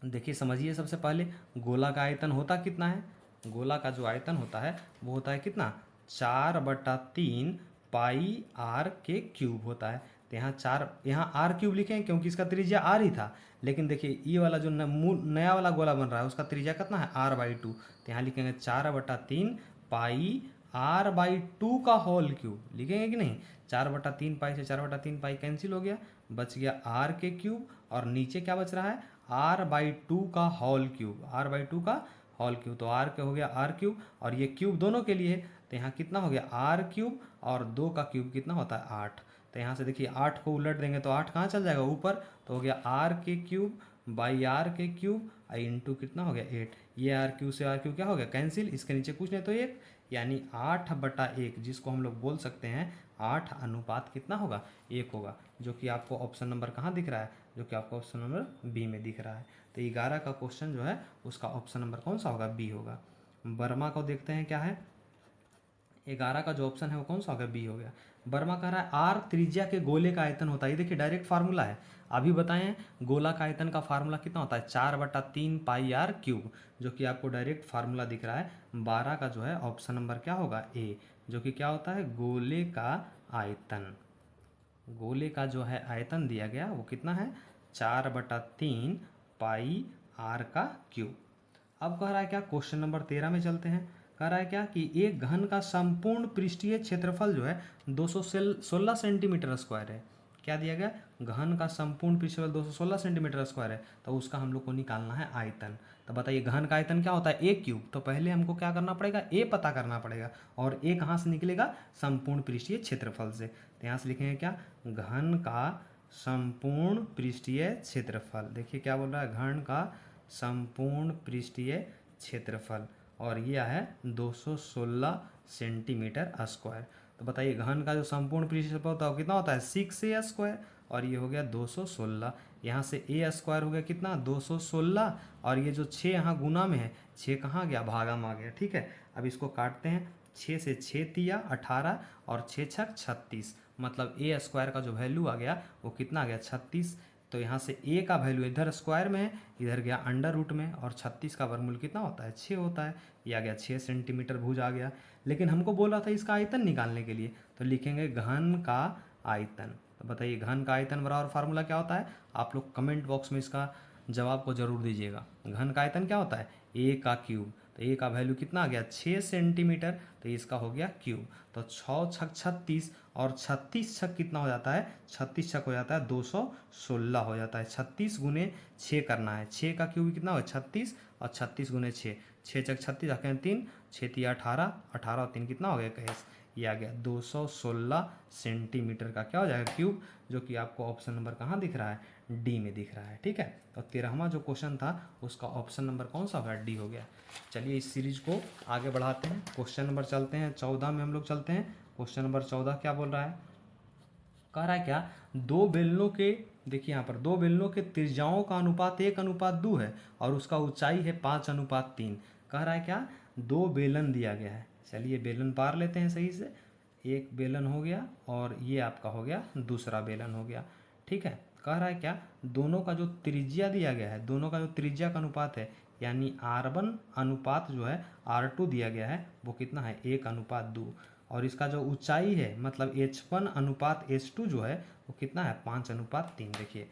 देखिए समझिए, सबसे पहले गोला का आयतन होता कितना है, गोला का जो आयतन होता है वो होता है कितना, 4/3 पाई आर के क्यूब होता है। तो यहाँ 4, यहाँ आर क्यूब लिखें क्योंकि इसका त्रिज्या आर ही था, लेकिन देखिए ये वाला जो नया वाला गोला बन रहा है उसका त्रिज्या कितना है, r/2। तो यहाँ लिखेंगे 4/3 पाई r/2 का होल क्यूब, लिखेंगे कि नहीं, 4/3 पाई से 4/3 पाई कैंसिल हो गया, बच गया आर के क्यूब, और नीचे क्या बच रहा है, r/2 का होल क्यूब, r/2 का होल क्यूब। तो r के हो गया r क्यूब, और ये क्यूब दोनों के लिए, तो यहाँ कितना हो गया r क्यूब, और 2 का क्यूब कितना होता है 8। तो यहाँ से देखिए 8 को उलट देंगे तो 8 कहाँ चल जाएगा ऊपर, तो हो गया r के क्यूब बाई r के क्यूब इंटू कितना हो गया 8। ये r क्यूब से r क्यूब क्या हो गया कैंसिल, इसके नीचे कुछ नहीं तो 1, यानी 8/1, जिसको हम लोग बोल सकते हैं 8 अनुपात कितना होगा, 1 होगा, जो कि आपको ऑप्शन नंबर कहाँ दिख रहा है, जो कि आपको ऑप्शन नंबर बी में दिख रहा है। तो 11 का क्वेश्चन जो है उसका ऑप्शन नंबर कौन सा होगा, बी होगा। वर्मा को देखते हैं क्या है, 11 का जो ऑप्शन है वो कौन सा होगा, बी हो गया। वर्मा कह रहा है आर त्रिज्या के गोले का आयतन होता है, ये देखिए डायरेक्ट फार्मूला है, अभी बताएं गोला का आयतन का फार्मूला कितना होता है, 4/3 पाई आर क्यूब, जो कि आपको डायरेक्ट फार्मूला दिख रहा है। 12 का जो है ऑप्शन नंबर क्या होगा, ए, जो कि क्या होता है, गोले का आयतन, गोले का जो है आयतन दिया गया वो कितना है, 4/3 पाई आर का क्यूब। अब कह रहा है क्या, क्वेश्चन नंबर 13 में चलते हैं। कह रहा है क्या कि एक घन का संपूर्ण पृष्ठीय क्षेत्रफल जो है 216 सेंटीमीटर स्क्वायर है। क्या दिया गया, घन का संपूर्ण पृष्ठफल 216 सेंटीमीटर स्क्वायर है, तो उसका हम लोग को निकालना है आयतन। तो बताइए घन का आयतन क्या होता है, ए क्यूब, तो पहले हमको क्या करना पड़ेगा, ए पता करना पड़ेगा, और ए कहाँ से निकलेगा, संपूर्ण पृष्ठीय क्षेत्रफल से। तो यहाँ से लिखेंगे क्या, घन का संपूर्ण पृष्ठीय क्षेत्रफल, देखिए क्या बोल रहा है, घन का संपूर्ण पृष्ठीय क्षेत्रफल, और यह है 216 सेंटीमीटर स्क्वायर। तो बताइए घन का जो संपूर्ण पृष्ठीय क्षेत्रफल होता है वो कितना होता है, 6a स्क्वायर, और ये हो गया 216, यहाँ से a स्क्वायर हो गया कितना 216, और ये जो 6 यहाँ गुना में है, 6 कहाँ गया, भागा में आ गया। ठीक है, अब इसको काटते हैं, 6 से 6 तिया 18 और 6 छक 36, मतलब a स्क्वायर का जो वैल्यू आ गया वो कितना आ गया 36। तो यहाँ से a का वैल्यू इधर स्क्वायर में है, इधर गया अंडर रूट में, और 36 का वर्गमूल कितना होता है, 6 होता है। ये आ गया 6 सेंटीमीटर भुज आ गया। लेकिन हमको बोला था इसका आयतन निकालने के लिए, तो लिखेंगे घन का आयतन। तो बताइए घन का आयतन बराबर फार्मूला क्या होता है, आप लोग कमेंट बॉक्स में इसका जवाब को जरूर दीजिएगा। घन का आयतन क्या होता है, a का क्यूब। तो a का वैल्यू कितना आ गया, 6 सेंटीमीटर, तो इसका हो गया क्यूब। तो 6 छक 36, और 36 छक कितना हो जाता है, 36 छक हो जाता है 216 हो जाता है। 36 गुने 6 करना है, 6 का क्यूब कितना हो 36, और 36 गुने 6, 6 छक 36 आके 3, 6 तिया 18, 18 और 3 कितना हो गया 21, ये आ गया 216 सेंटीमीटर का क्या हो जाएगा क्यूब, जो कि आपको ऑप्शन नंबर कहाँ दिख रहा है, डी में दिख रहा है। ठीक है, तो 13वां जो क्वेश्चन था उसका ऑप्शन नंबर कौन सा होगा, डी हो गया। चलिए इस सीरीज को आगे बढ़ाते हैं, क्वेश्चन नंबर चलते हैं 14 में हम लोग चलते हैं। क्वेश्चन नंबर 14 क्या बोल रहा है, कह रहा है क्या, दो बेलनों के, देखिए यहाँ पर दो बेलनों के त्रिज्याओं का अनुपात 1:2 है और उसका ऊंचाई है 5:3। कह रहा है क्या, दो बेलन दिया गया है। चलिए बेलन पार लेते हैं सही से, एक बेलन हो गया और ये आपका हो गया दूसरा बेलन हो गया। ठीक है, कह रहा है क्या, दोनों का जो त्रिज्या दिया गया है, दोनों का जो त्रिज्या का अनुपात है, यानी R1 अनुपात जो है R2 दिया गया है, वो कितना है 1:2। और इसका जो ऊंचाई है मतलब H1 अनुपात H2 जो है वो कितना है 5:3। देखिए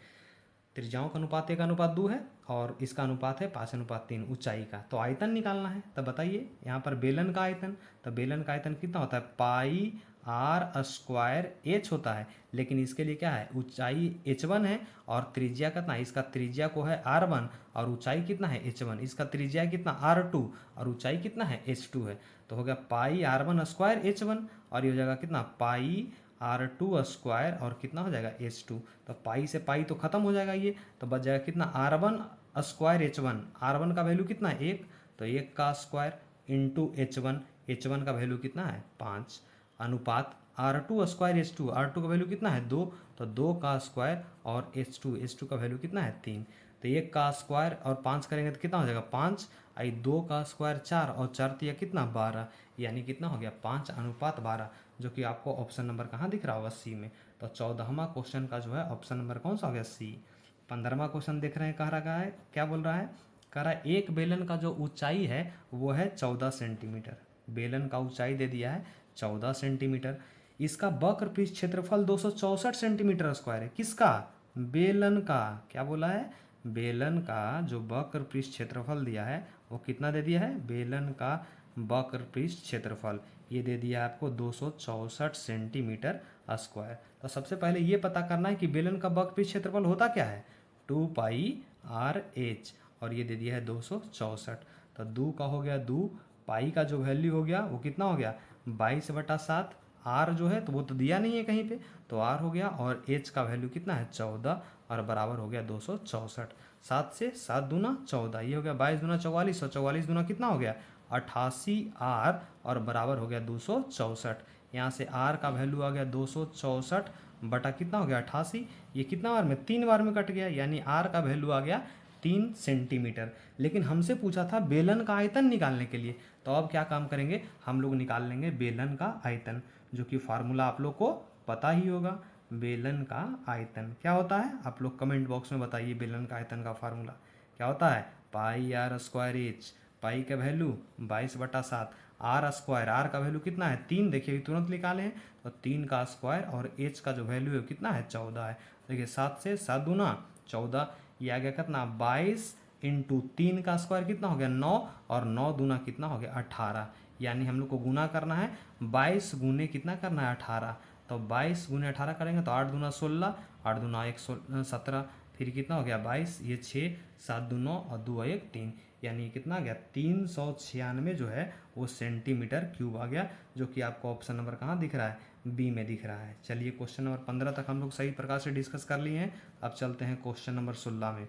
त्रिज्याओं का अनुपात 1:2 है और इसका अनुपात है 5:3 ऊंचाई का। तो आयतन निकालना है, तब बताइए यहाँ पर बेलन का आयतन, तो बेलन का आयतन कितना होता है, पाई आर स्क्वायर एच होता है। लेकिन इसके लिए क्या है, ऊंचाई H1 है और त्रिज्या कितना है, इसका त्रिज्या को है R1 और ऊंचाई कितना है H1, इसका त्रिज्या कितना R2 और ऊंचाई कितना है H2 है। तो हो गया पाई R1 स्क्वायर H1 और ये हो जाएगा कितना पाई R2 स्क्वायर और कितना हो जाएगा H2। तो पाई से पाई तो खत्म हो जाएगा ये, तो बच जाएगा कितना R1 स्क्वायर H1। R1 का वैल्यू कितना है 1, तो 1 का स्क्वायर इंटू H1, H1 का वैल्यू कितना है 5, अनुपात R2 स्क्वायर H2, R2 का वैल्यू कितना है 2, तो 2 का स्क्वायर और H2 का वैल्यू कितना है 3। तो 1 का स्क्वायर और 5 करेंगे तो कितना हो जाएगा 5, आई 2 का स्क्वायर 4 और 4 तिया कितना 12, यानी कितना हो गया 5:12, जो कि आपको ऑप्शन नंबर कहाँ दिख रहा होगा, सी में। तो 14वां क्वेश्चन का जो है ऑप्शन नंबर कौन सा हो गया, सी। 15वां क्वेश्चन देख रहे हैं, कह रहा है क्या बोल रहा है, कह रहा है एक बेलन का जो ऊंचाई है वो है 14 सेंटीमीटर। बेलन का ऊंचाई दे दिया है 14 सेंटीमीटर, इसका वक्र पृष्ठ क्षेत्रफल 264 सेंटीमीटर स्क्वायर है। किसका, बेलन का। क्या बोला है, बेलन का जो वक्र पृष्ठ क्षेत्रफल दिया है वो कितना दे दिया है, बेलन का वक्र पृष्ठ क्षेत्रफल ये दे दिया है आपको 264 सेंटीमीटर स्क्वायर। तो सबसे पहले ये पता करना है कि बेलन का वक्र पृष्ठ क्षेत्रफल होता क्या है, 2πr/h, और ये दे दिया है 264। तो 2 का हो गया 2, पाई का जो वैल्यू हो गया वो कितना हो गया 22/7, आर जो है तो वो तो दिया नहीं है कहीं पे, तो आर हो गया, और एच का वैल्यू कितना है 14 और बराबर हो गया 264। 7 से 7 दूना 14, ये हो गया 22 दूना 44, और 44 दूना कितना हो गया 88 आर और बराबर हो गया 264। यहाँ से आर का वैल्यू आ गया 264 बटा कितना हो गया 88, ये कितना बार में 3 बार में कट गया, यानी आर का वैल्यू आ गया 3 सेंटीमीटर। लेकिन हमसे पूछा था बेलन का आयतन निकालने के लिए, तो अब क्या काम करेंगे, हम लोग निकाल लेंगे बेलन का आयतन, जो कि फार्मूला आप लोग को पता ही होगा। बेलन का आयतन क्या होता है, आप लोग कमेंट बॉक्स में बताइए, बेलन का आयतन का फार्मूला क्या होता है, पाई आर स्क्वायर एच, पाई का वैल्यू 22/7, आर स्क्वायर, आर का वैल्यू कितना है 3, देखिए तुरंत निकाले हैं, तो 3 का स्क्वायर और एच का जो वैल्यू है कितना है 14 है। देखिए 7 से 7 दूना 14, ये आ गया कितना 22 इंटू 3 का स्क्वायर कितना हो गया 9, और 9 दूना कितना हो गया 18, यानी हम लोग को गुना करना है 22 गुने कितना करना है 18, तो 22 गुने 18 करेंगे तो 8 दूना 16, 8 दूना 1 17, फिर कितना हो गया 22, ये 6, 7 2 9 और 2 1 3, यानी कितना आ गया 396 जो है वो सेंटीमीटर क्यूब आ गया, जो कि आपको ऑप्शन नंबर कहाँ दिख रहा है, बी में दिख रहा है। चलिए क्वेश्चन नंबर 15 तक हम लोग सही प्रकार से डिस्कस कर लिए हैं। अब चलते हैं क्वेश्चन नंबर 16 में।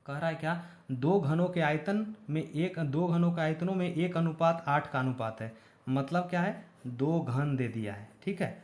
कह रहा है क्या, दो घनों के आयतनों में 1:8 का अनुपात है। मतलब क्या है, दो घन दे दिया है, ठीक है,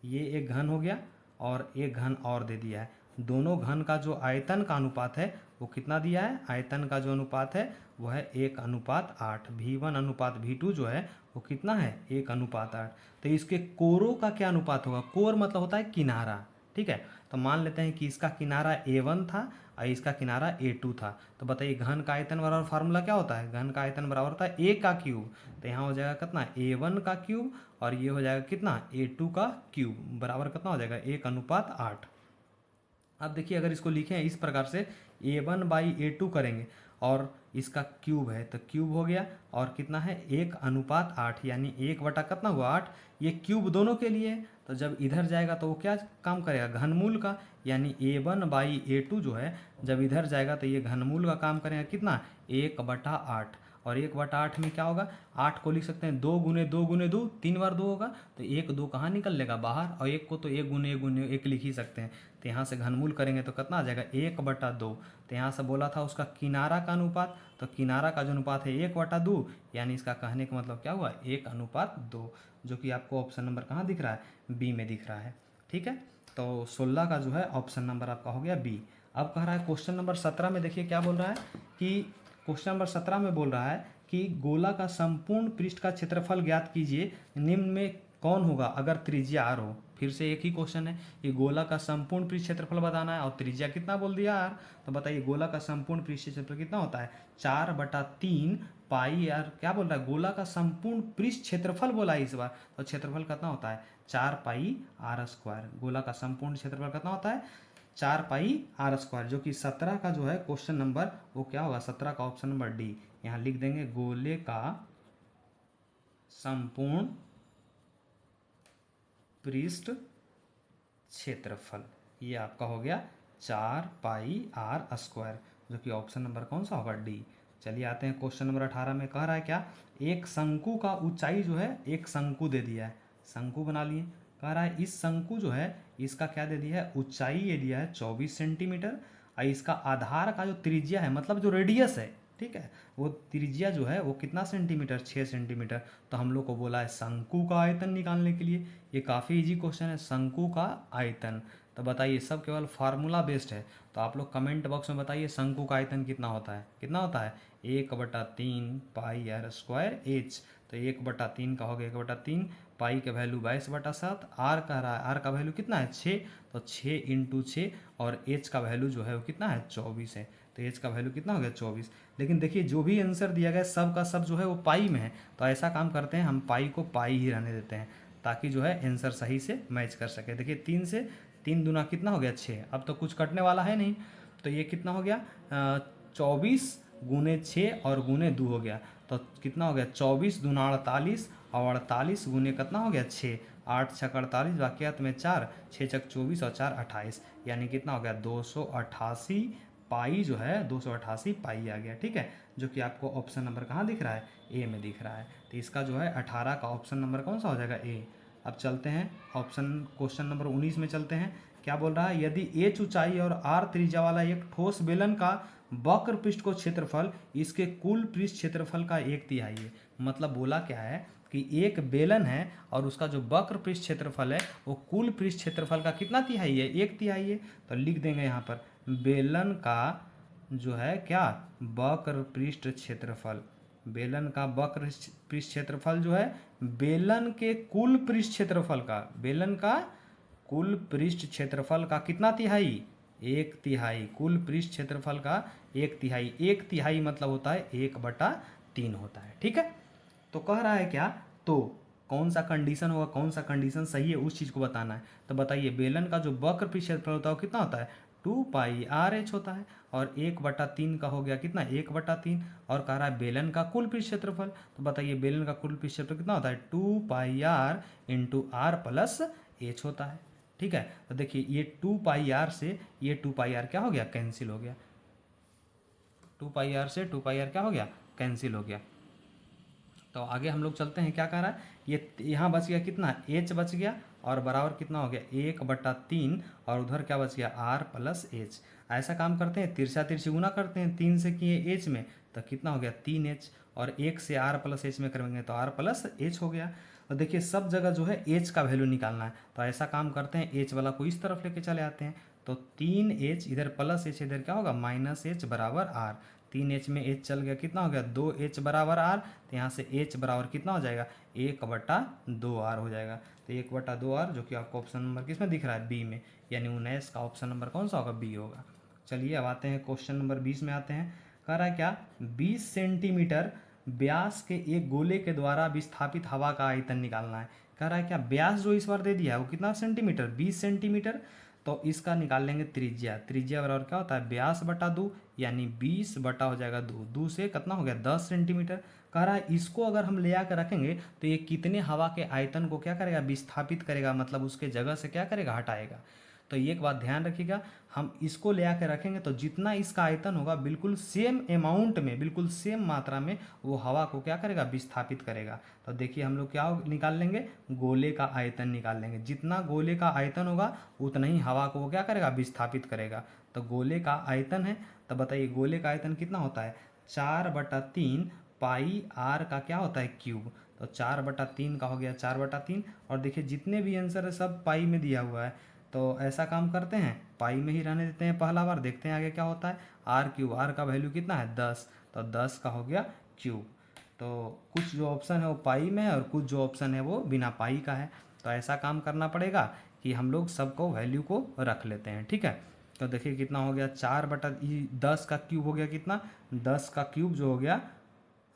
ये एक घन हो गया और एक घन और दे दिया है। दोनों घन का जो आयतन का अनुपात है वो कितना दिया है, आयतन का जो अनुपात है वो है 1:8, V1:V2 जो है वो कितना है 1:8। तो इसके कोरों का क्या अनुपात होगा, कोर मतलब होता है किनारा, ठीक है, तो मान लेते हैं कि इसका किनारा A1 था और इसका किनारा A2 था। तो बताइए घन का आयतन बराबर फार्मूला क्या होता है, घन का आयतन बराबर होता है A का क्यूब। तो यहाँ हो जाएगा कितना A1 का क्यूब और ये हो जाएगा कितना A2 का क्यूब बराबर कितना हो जाएगा 1:8। अब देखिए अगर इसको लिखें इस प्रकार से A1/A2 करेंगे और इसका क्यूब है तो क्यूब हो गया और कितना है 1:8 यानी 1 बटा कितना हुआ 8। ये क्यूब दोनों के लिए है, तो जब इधर जाएगा तो वो क्या काम करेगा घनमूल का, यानी A1/A2 जो है जब इधर जाएगा तो ये घनमूल का काम करेगा कितना 1/8। और 1/8 में क्या होगा 8 को लिख सकते हैं 2 गुने 2 गुने 2 3 बार 2 होगा तो 1 2 कहाँ निकल लेगा बाहर और 1 को तो 1 गुने 1 गुने 1 लिख ही सकते हैं। तो यहाँ से घनमूल करेंगे तो कितना आ जाएगा 1/2। तो यहाँ से बोला था उसका किनारा का अनुपात, तो किनारा का जो अनुपात है 1/2 यानी इसका कहने का मतलब क्या हुआ 1:2, जो कि आपको ऑप्शन नंबर कहाँ दिख रहा है बी में दिख रहा है। ठीक है, तो 16 का जो है ऑप्शन नंबर आपका हो गया बी। अब कह रहा है क्वेश्चन नंबर 17 में देखिए क्या बोल रहा है कि क्वेश्चन नंबर 17 में बोल रहा है कि गोला का संपूर्ण पृष्ठ का क्षेत्रफल ज्ञात कीजिए, निम्न में कौन होगा अगर त्रिज्या आर हो। फिर से एक ही क्वेश्चन है कि गोला का संपूर्ण पृष्ठ क्षेत्रफल बताना है और त्रिज्या कितना बोल दिया आर। तो बताइए गोला का संपूर्ण पृष्ठ क्षेत्रफल कितना होता है 4/3 पाई आर। क्या बोल रहा है गोला का संपूर्ण पृष्ठ क्षेत्रफल बोला है इस बार, तो क्षेत्रफल कितना होता है 4πr²। गोला का संपूर्ण क्षेत्रफल कितना होता है 4πr², जो कि 17 का जो है क्वेश्चन नंबर वो क्या होगा 17 का ऑप्शन नंबर डी। यहाँ लिख देंगे गोले का संपूर्ण पृष्ठ क्षेत्रफल, ये आपका हो गया 4πr², जो कि ऑप्शन नंबर कौन सा होगा डी। चलिए आते हैं क्वेश्चन नंबर 18 में कह रहा है क्या एक शंकु का ऊंचाई जो है एक शंकु दे दिया है, शंकु बना लिए। कह रहा है इस शंकु जो है इसका क्या दे दिया है ऊंचाई ये दिया है 24 सेंटीमीटर और इसका आधार का जो त्रिज्या है मतलब जो रेडियस है, ठीक है, वो त्रिज्या जो है वो कितना सेंटीमीटर 6 सेंटीमीटर। तो हम लोग को बोला है शंकु का आयतन निकालने के लिए, ये काफ़ी इजी क्वेश्चन है शंकु का आयतन। तो बताइए सब केवल फार्मूला बेस्ड है, तो आप लोग कमेंट बॉक्स में बताइए शंकु का आयतन कितना होता है, कितना होता है 1/3 पाई आर स्क्वायर एच। तो 1/3 का हो गया 1/3, पाई का वैल्यू 22/7, आर कह रहा है आर का वैल्यू कितना है 6, तो 6 × 6 और एच का वैल्यू जो है वो कितना है 24 है। तो एच का वैल्यू कितना हो गया 24। लेकिन देखिए जो भी आंसर दिया गया सब का सब जो है वो पाई में है, तो ऐसा काम करते हैं हम पाई को पाई ही रहने देते हैं ताकि जो है आंसर सही से मैच कर सके। देखिए 3 से 3 दूना कितना हो गया 6, अब तो कुछ कटने वाला है नहीं, तो ये कितना हो गया 24 गुने 6 और गुने 2 हो गया, तो कितना हो गया 24 दूना 48 और 48 गुने कितना हो गया 6, 8 छक 48 वाक्यात में 4, 6 छक 24 और 4 28, यानी कितना हो गया 288 पाई जो है 288 पाई आ गया। ठीक है, जो कि आपको ऑप्शन नंबर कहाँ दिख रहा है ए में दिख रहा है। तो इसका जो है 18 का ऑप्शन नंबर कौन सा हो जाएगा ए। अब चलते हैं ऑप्शन क्वेश्चन नंबर 19 में चलते हैं। क्या बोल रहा है यदि एच ऊंचाई और आर त्रिज्या वाला एक ठोस बेलन का वक्र पृष्ठ को क्षेत्रफल इसके कुल पृष्ठ क्षेत्रफल का 1/3 है। मतलब बोला क्या है कि एक बेलन है और उसका जो वक्र पृष्ठ क्षेत्रफल है वो कुल पृष्ठ क्षेत्रफल का कितना तिहाई है 1/3 है। तो लिख देंगे यहाँ पर बेलन का जो है क्या वक्र पृष्ठ क्षेत्रफल, बेलन का वक्र पृष्ठ क्षेत्रफल जो है बेलन के कुल पृष्ठ क्षेत्रफल का, बेलन का कुल पृष्ठ क्षेत्रफल का कितना तिहाई 1/3, कुल पृष्ठ क्षेत्रफल का 1/3, 1/3 मतलब होता है 1/3 होता है। ठीक है, तो कह रहा है क्या तो कौन सा कंडीशन होगा कौन सा कंडीशन सही है उस चीज़ को बताना है। तो बताइए बेलन का जो वक्र पृष्ठ क्षेत्रफल होता है वो कितना होता है 2πr(h) होता है और 1/3 का हो गया कितना 1/3 और कह रहा है बेलन का कुल पृष्ठ क्षेत्रफल। तो बताइए बेलन का कुल पृष्ठ क्षेत्रफल कितना होता है 2πr × r+h होता है। ठीक है, तो देखिए ये 2πr से ये 2πr क्या हो गया कैंसिल हो गया, 2πr से 2πr क्या हो गया कैंसिल हो गया। तो आगे हम लोग चलते हैं क्या कह रहा है ये यहाँ बच गया कितना h बच गया और बराबर कितना हो गया 1/3 और उधर क्या बच गया r+h। ऐसा काम करते हैं तिरछा तिरछी गुना करते हैं 3 से किए h में तो कितना हो गया 3h और 1 से r+h में करेंगे तो r+h हो गया। और देखिए सब जगह जो है h का वैल्यू निकालना है, तो ऐसा काम करते हैं h वाला को इस तरफ लेके चले आते हैं तो 3h इधर +h इधर क्या होगा -h बराबर r, 3h में h चल गया, कितना हो गया 2h बराबर r, तो यहाँ से h बराबर कितना हो जाएगा 1/2r हो जाएगा। तो 1/2r जो कि आपको ऑप्शन नंबर किसमें दिख रहा है, बी में, यानी 19 का ऑप्शन नंबर कौन सा होगा, बी होगा। चलिए अब आते हैं क्वेश्चन नंबर 20 में आते हैं। कह रहा है क्या, 20 सेंटीमीटर व्यास के एक गोले के द्वारा विस्थापित हवा का आयतन निकालना है। कह रहा है क्या, व्यास जो इस बार दे दिया है वो कितना सेंटीमीटर, 20 सेंटीमीटर, तो इसका निकाल लेंगे त्रिज्या। त्रिज्या बराबर क्या होता है, व्यास बटा 2, यानी 20 बटा हो जाएगा 2, 2 से कितना हो गया 10 सेंटीमीटर। कह रहा है इसको अगर हम ले आकर रखेंगे तो ये कितने हवा के आयतन को क्या करेगा, विस्थापित करेगा, मतलब उसके जगह से क्या करेगा, हटाएगा। तो ये एक बात ध्यान रखिएगा, हम इसको ले आकर रखेंगे तो जितना इसका आयतन होगा बिल्कुल सेम अमाउंट में, बिल्कुल सेम मात्रा में वो हवा को क्या करेगा, विस्थापित करेगा। तो देखिए हम लोग क्या निकाल लेंगे, गोले का आयतन निकाल लेंगे। जितना गोले का आयतन होगा उतना ही हवा को वो क्या करेगा, विस्थापित करेगा। तो गोले का आयतन है, तो बताइए गोले का आयतन कितना होता है, 4/3 पाई आर का क्या होता है, क्यूब। तो 4/3 का हो गया 4/3, और देखिए जितने भी आंसर है सब पाई में दिया हुआ है। तो ऐसा काम करते हैं, पाई में ही रहने देते हैं पहला बार, देखते हैं आगे क्या होता है। आर क्यूब, आर का वैल्यू कितना है 10, तो 10 का हो गया क्यूब। तो कुछ जो ऑप्शन है वो पाई में है और कुछ जो ऑप्शन है वो बिना पाई का है। तो ऐसा काम करना पड़ेगा कि हम लोग सबको वैल्यू को रख लेते हैं, ठीक है। तो देखिए कितना हो गया, 4/10 का क्यूब हो गया कितना, 10 का क्यूब जो हो गया।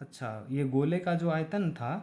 अच्छा ये गोले का जो आयतन था,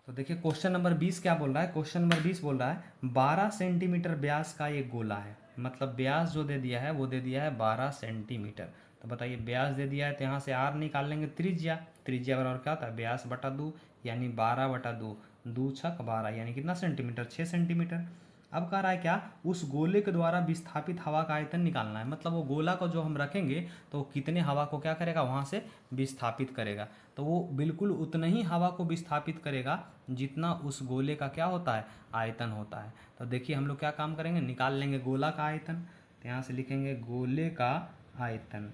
तो देखिए क्वेश्चन नंबर 20 क्या बोल रहा है, क्वेश्चन नंबर 20 बोल रहा है 12 सेंटीमीटर व्यास का एक गोला है, मतलब व्यास जो दे दिया है वो दे दिया है 12 सेंटीमीटर। तो बताइए व्यास दे दिया है तो यहाँ से आर निकाल लेंगे, त्रिज्या। त्रिज्या बराबर क्या होता है, व्यास बटा 2, यानी 12/2, 2 छक 12, यानी कितना सेंटीमीटर, 6 सेंटीमीटर। अब कह रहा है क्या, उस गोले के द्वारा विस्थापित हवा का आयतन निकालना है, मतलब वो गोला को जो हम रखेंगे तो वो कितने हवा को क्या करेगा, वहाँ से विस्थापित करेगा। तो वो बिल्कुल उतना ही हवा को विस्थापित करेगा जितना उस गोले का क्या होता है, आयतन होता है। तो देखिए हम लोग क्या काम करेंगे, निकाल लेंगे गोला का आयतन। तो यहाँ से लिखेंगे गोले का आयतन।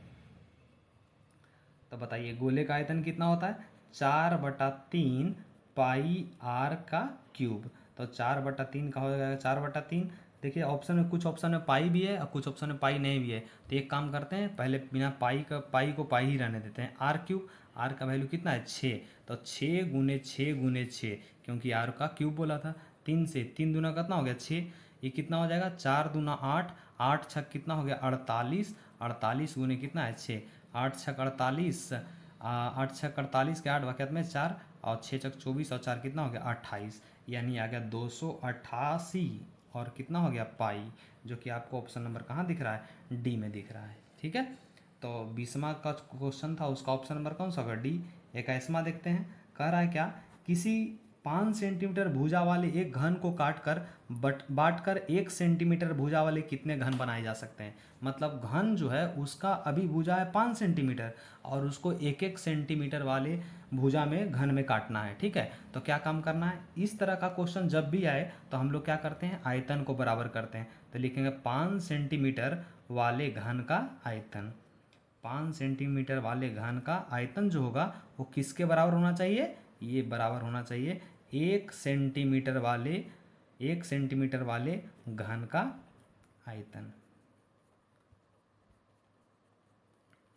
तो बताइए गोले का आयतन कितना होता है, 4/3 पाई आर का क्यूब। तो 4/3 का हो जाएगा 4/3। देखिए ऑप्शन में, कुछ ऑप्शन में पाई भी है और कुछ ऑप्शन में पाई नहीं भी है। तो एक काम करते हैं, पहले बिना पाई को पाई ही रहने देते हैं। आर क्यूब, आर का वैल्यू कितना है 6, तो 6 × 6 × 6, क्योंकि आर का क्यूब बोला था। 3 से 3 दूना कितना हो गया 6, ये कितना हो जाएगा 4 दूना 8, 8 छक कितना हो गया 48, 48 गुने कितना है 6, 8 छक 48, 8 छक 48 के 8 वाक़यात में 4, और 6 छक 24 और 4 कितना हो गया 28, यानी आ गया 288 और कितना हो गया पाई, जो कि आपको ऑप्शन नंबर कहाँ दिख रहा है, डी में दिख रहा है, ठीक है। तो 20वां का क्वेश्चन था उसका ऑप्शन नंबर कौन सा होगा, डी। 21वां देखते हैं। कह रहा है क्या, किसी 5 सेंटीमीटर भुजा वाले एक घन को काटकर बांटकर 1 सेंटीमीटर भुजा वाले कितने घन बनाए जा सकते हैं। मतलब घन जो है उसका अभी भुजा है 5 सेंटीमीटर और उसको 1-1 सेंटीमीटर वाले भुजा में घन में काटना है, ठीक है। तो क्या काम करना है, इस तरह का क्वेश्चन जब भी आए तो हम लोग क्या करते हैं, आयतन को बराबर करते हैं। तो लिखेंगे 5 सेंटीमीटर वाले घन का आयतन। 5 सेंटीमीटर वाले घन का आयतन जो होगा वो किसके बराबर होना चाहिए, ये बराबर होना चाहिए 1 सेंटीमीटर वाले घन का आयतन।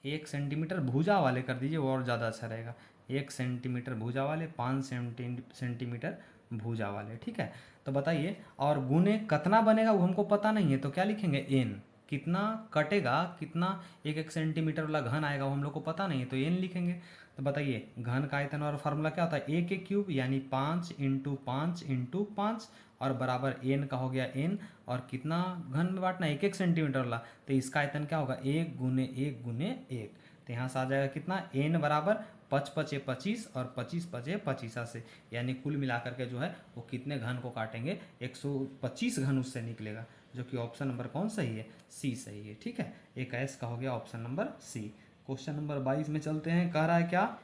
1 सेंटीमीटर भुजा वाले कर दीजिए, वो और ज़्यादा अच्छा रहेगा। 1 सेंटीमीटर भुजा वाले, 5 सेंटीमीटर भुजा वाले, ठीक है। तो बताइए, और गुने कितना बनेगा वो हमको पता नहीं है, तो क्या लिखेंगे एन। कितना कटेगा, कितना 1-1 सेंटीमीटर वाला घन आएगा वो हम लोग को पता नहीं है, तो एन लिखेंगे। तो बताइए घन का आयतन और फार्मूला क्या होता है, ए के क्यूब, यानी 5 × 5 × 5, और बराबर एन का हो गया एन, और कितना घन में बांटना है 1-1 सेंटीमीटर वाला, तो इसका आयतन क्या होगा 1 × 1 × 1। तो यहाँ से आ जाएगा कितना, एन बराबर 5×5 = 25 और 25×5 = 25 से, यानी कुल मिलाकर के जो है वो कितने घन को काटेंगे, 125 घन उससे निकलेगा, जो कि ऑप्शन नंबर कौन सही है, सी सही है, ठीक है। 21 का हो गया option number C. Question number 22 में चलते हैं। कह रहा है क्या,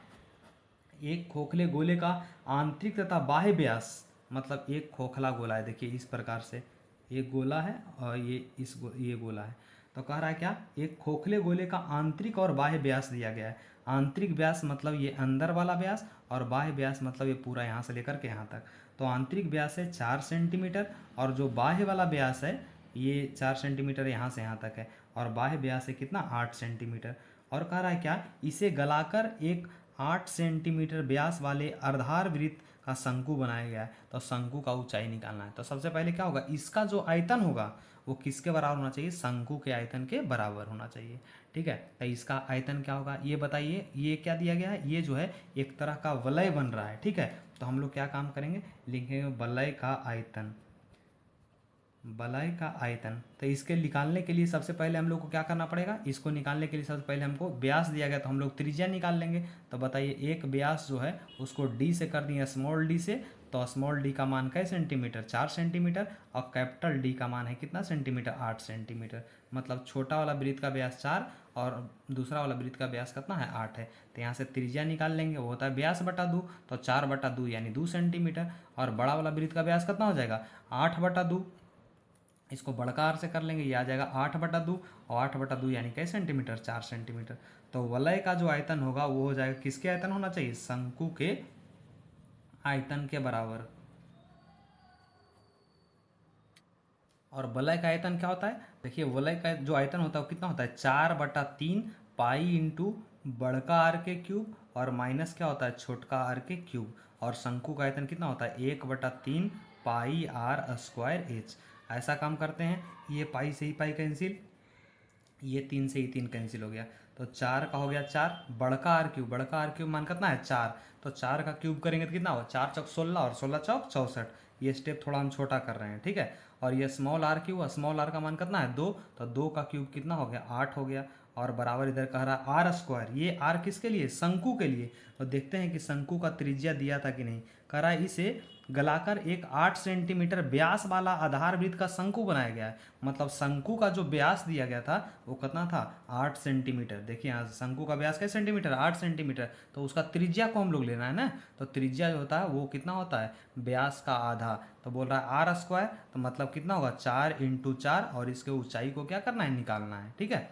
एक खोखले गोले का आंतरिक तथा बाह्य व्यास, मतलब एक खोखला गोला है, देखिए इस प्रकार से एक गोला है और ये गोला है। तो कह रहा है क्या, एक खोखले गोले का आंतरिक और बाह्य व्यास दिया गया है। आंतरिक व्यास मतलब ये अंदर वाला व्यास, और बाह्य व्यास मतलब ये पूरा यहाँ से लेकर के यहाँ तक। तो आंतरिक व्यास है 4 सेंटीमीटर, और जो बाह्य वाला व्यास है ये 4 सेंटीमीटर यहाँ से यहाँ तक है, और बाह्य व्यास है कितना 8 सेंटीमीटर। और कह रहा है क्या, इसे गलाकर एक 8 सेंटीमीटर व्यास वाले अर्धार वृत्त का शंकु बनाया गया है। तो शंकु का ऊंचाई निकालना है। तो सबसे पहले क्या होगा, इसका जो आयतन होगा वो किसके बराबर होना चाहिए, शंकु के आयतन के बराबर होना चाहिए। ठीक है, तो इसका आयतन क्या होगा ये बताइए। ये क्या दिया गया है, ये जो है एक तरह का वलय बन रहा है। ठीक है, तो हम लोग क्या काम करेंगे, लिखेंगे वलय का आयतन। वलय का आयतन, तो इसके निकालने के लिए सबसे पहले हम लोग को क्या करना पड़ेगा, इसको निकालने के लिए सबसे पहले हमको व्यास दिया गया तो हम लोग त्रिज्या निकाल लेंगे। तो बताइए एक व्यास जो है उसको डी से कर दिए, स्मॉल डी से। तो स्मॉल डी का मान क्या सेंटीमीटर, 4 सेंटीमीटर। और कैपिटल डी का मान है कितना सेंटीमीटर, 8 सेंटीमीटर। मतलब छोटा वाला वृत्त का व्यास 4 और दूसरा वाला वृत्त का व्यास कितना है 8 है। तो यहाँ से त्रिज्या निकाल लेंगे, वो होता है व्यास बटा 2। तो 4/2 यानी 2 सेंटीमीटर। और बड़ा वाला वृत्त का व्यास कितना हो जाएगा 8/2। इसको बड़कार से कर लेंगे, ये आ जाएगा 8/2। और 8/2 यानी कई सेंटीमीटर, 4 सेंटीमीटर। तो वलय का जो आयतन होगा वो हो जाएगा, किसके आयतन होना चाहिए, शंकु के आयतन के बराबर। और वलय का आयतन क्या होता है, देखिए वलय का जो आयतन होता है वो कितना होता है 4/3 पाई इंटू बड़का आर के क्यूब और माइनस क्या होता है छोटका आर के क्यूब। और शंकु का आयतन कितना होता है 1/3 पाई आर स्क्वायर एच। ऐसा काम करते हैं, ये पाई से ही पाई कैंसिल, ये 3 से ही 3 कैंसिल हो गया। तो 4 का हो गया 4, बड़का आर क्यूब मान कितना है 4। तो 4 का क्यूब करेंगे तो कितना होगा 4 चौक 16 और 16 चौक 64। ये स्टेप थोड़ा हम छोटा कर रहे हैं। ठीक है, और ये small R cube, small R का मान कितना है 2। तो 2 का क्यूब कितना हो गया 8 हो गया। और बराबर इधर कह रहा है आर स्क्वायर, ये आर किसके लिए, शंकु के लिए। तो देखते हैं कि शंकु का त्रिज्या दिया था कि नहीं। कह रहा है इसे गलाकर एक 8 सेंटीमीटर व्यास वाला आधार वृत्त का शंकु बनाया गया है। मतलब शंकु का जो व्यास दिया गया था वो कितना था 8 सेंटीमीटर। देखिए यहाँ शंकु का व्यास कैसे सेंटीमीटर 8 सेंटीमीटर। तो उसका त्रिज्या को हम लोग लेना है ना। तो त्रिज्या जो होता है वो कितना होता है व्यास का आधा। तो बोल रहा है आर स्क्वायर, तो मतलब कितना होगा 4 × 4 और इसके ऊंचाई को क्या करना है निकालना है। ठीक है,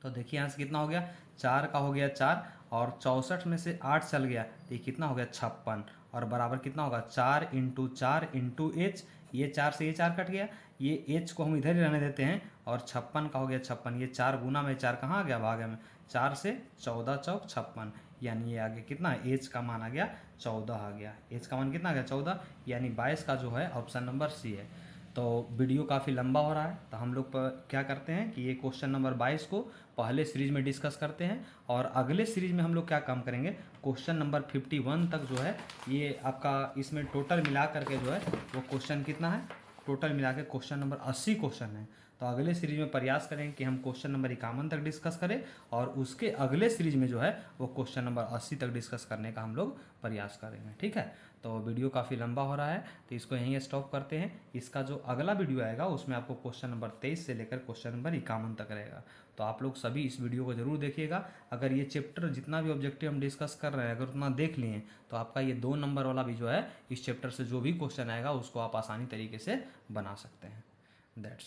तो देखिए यहाँ से कितना हो गया 4 का हो गया 4 और 64 में से 8 चल गया तो ये कितना हो गया 56। और बराबर कितना होगा 4 × 4 × एच। ये 4 से ये 4 कट गया, ये एच को हम इधर ही रहने देते हैं। और 56 का हो गया 56, ये 4 गुना में 4 कहाँ आ गया भागे में, 4 से 14 चौक 56। यानी ये आ गया कितना, एच का मान आ गया 14 आ गया। एच का मान कितना आ गया 14, यानी 22 का जो है ऑप्शन नंबर सी है। तो वीडियो काफ़ी लंबा हो रहा है तो हम लोग क्या करते हैं कि ये क्वेश्चन नंबर 22 को पहले सीरीज में डिस्कस करते हैं। और अगले सीरीज में हम लोग क्या काम करेंगे, क्वेश्चन नंबर 51 तक जो है ये आपका इसमें टोटल मिला करके जो है वो क्वेश्चन कितना है, टोटल मिला के क्वेश्चन नंबर 80 क्वेश्चन है। तो अगले सीरीज में प्रयास करेंगे कि हम क्वेश्चन नंबर 51 तक डिस्कस करें और उसके अगले सीरीज में जो है वो क्वेश्चन नंबर 80 तक डिस्कस करने का हम लोग प्रयास करेंगे। ठीक है, तो वीडियो काफ़ी लंबा हो रहा है तो इसको यहीं स्टॉप करते हैं। इसका जो अगला वीडियो आएगा उसमें आपको क्वेश्चन नंबर 23 से लेकर क्वेश्चन नंबर 51 तक रहेगा। तो आप लोग सभी इस वीडियो को जरूर देखिएगा। अगर ये चैप्टर जितना भी ऑब्जेक्टिव हम डिस्कस कर रहे हैं अगर उतना देख लिए तो आपका ये 2 नंबर वाला भी जो है इस चैप्टर से जो भी क्वेश्चन आएगा उसको आप आसानी तरीके से बना सकते हैं। दैट्स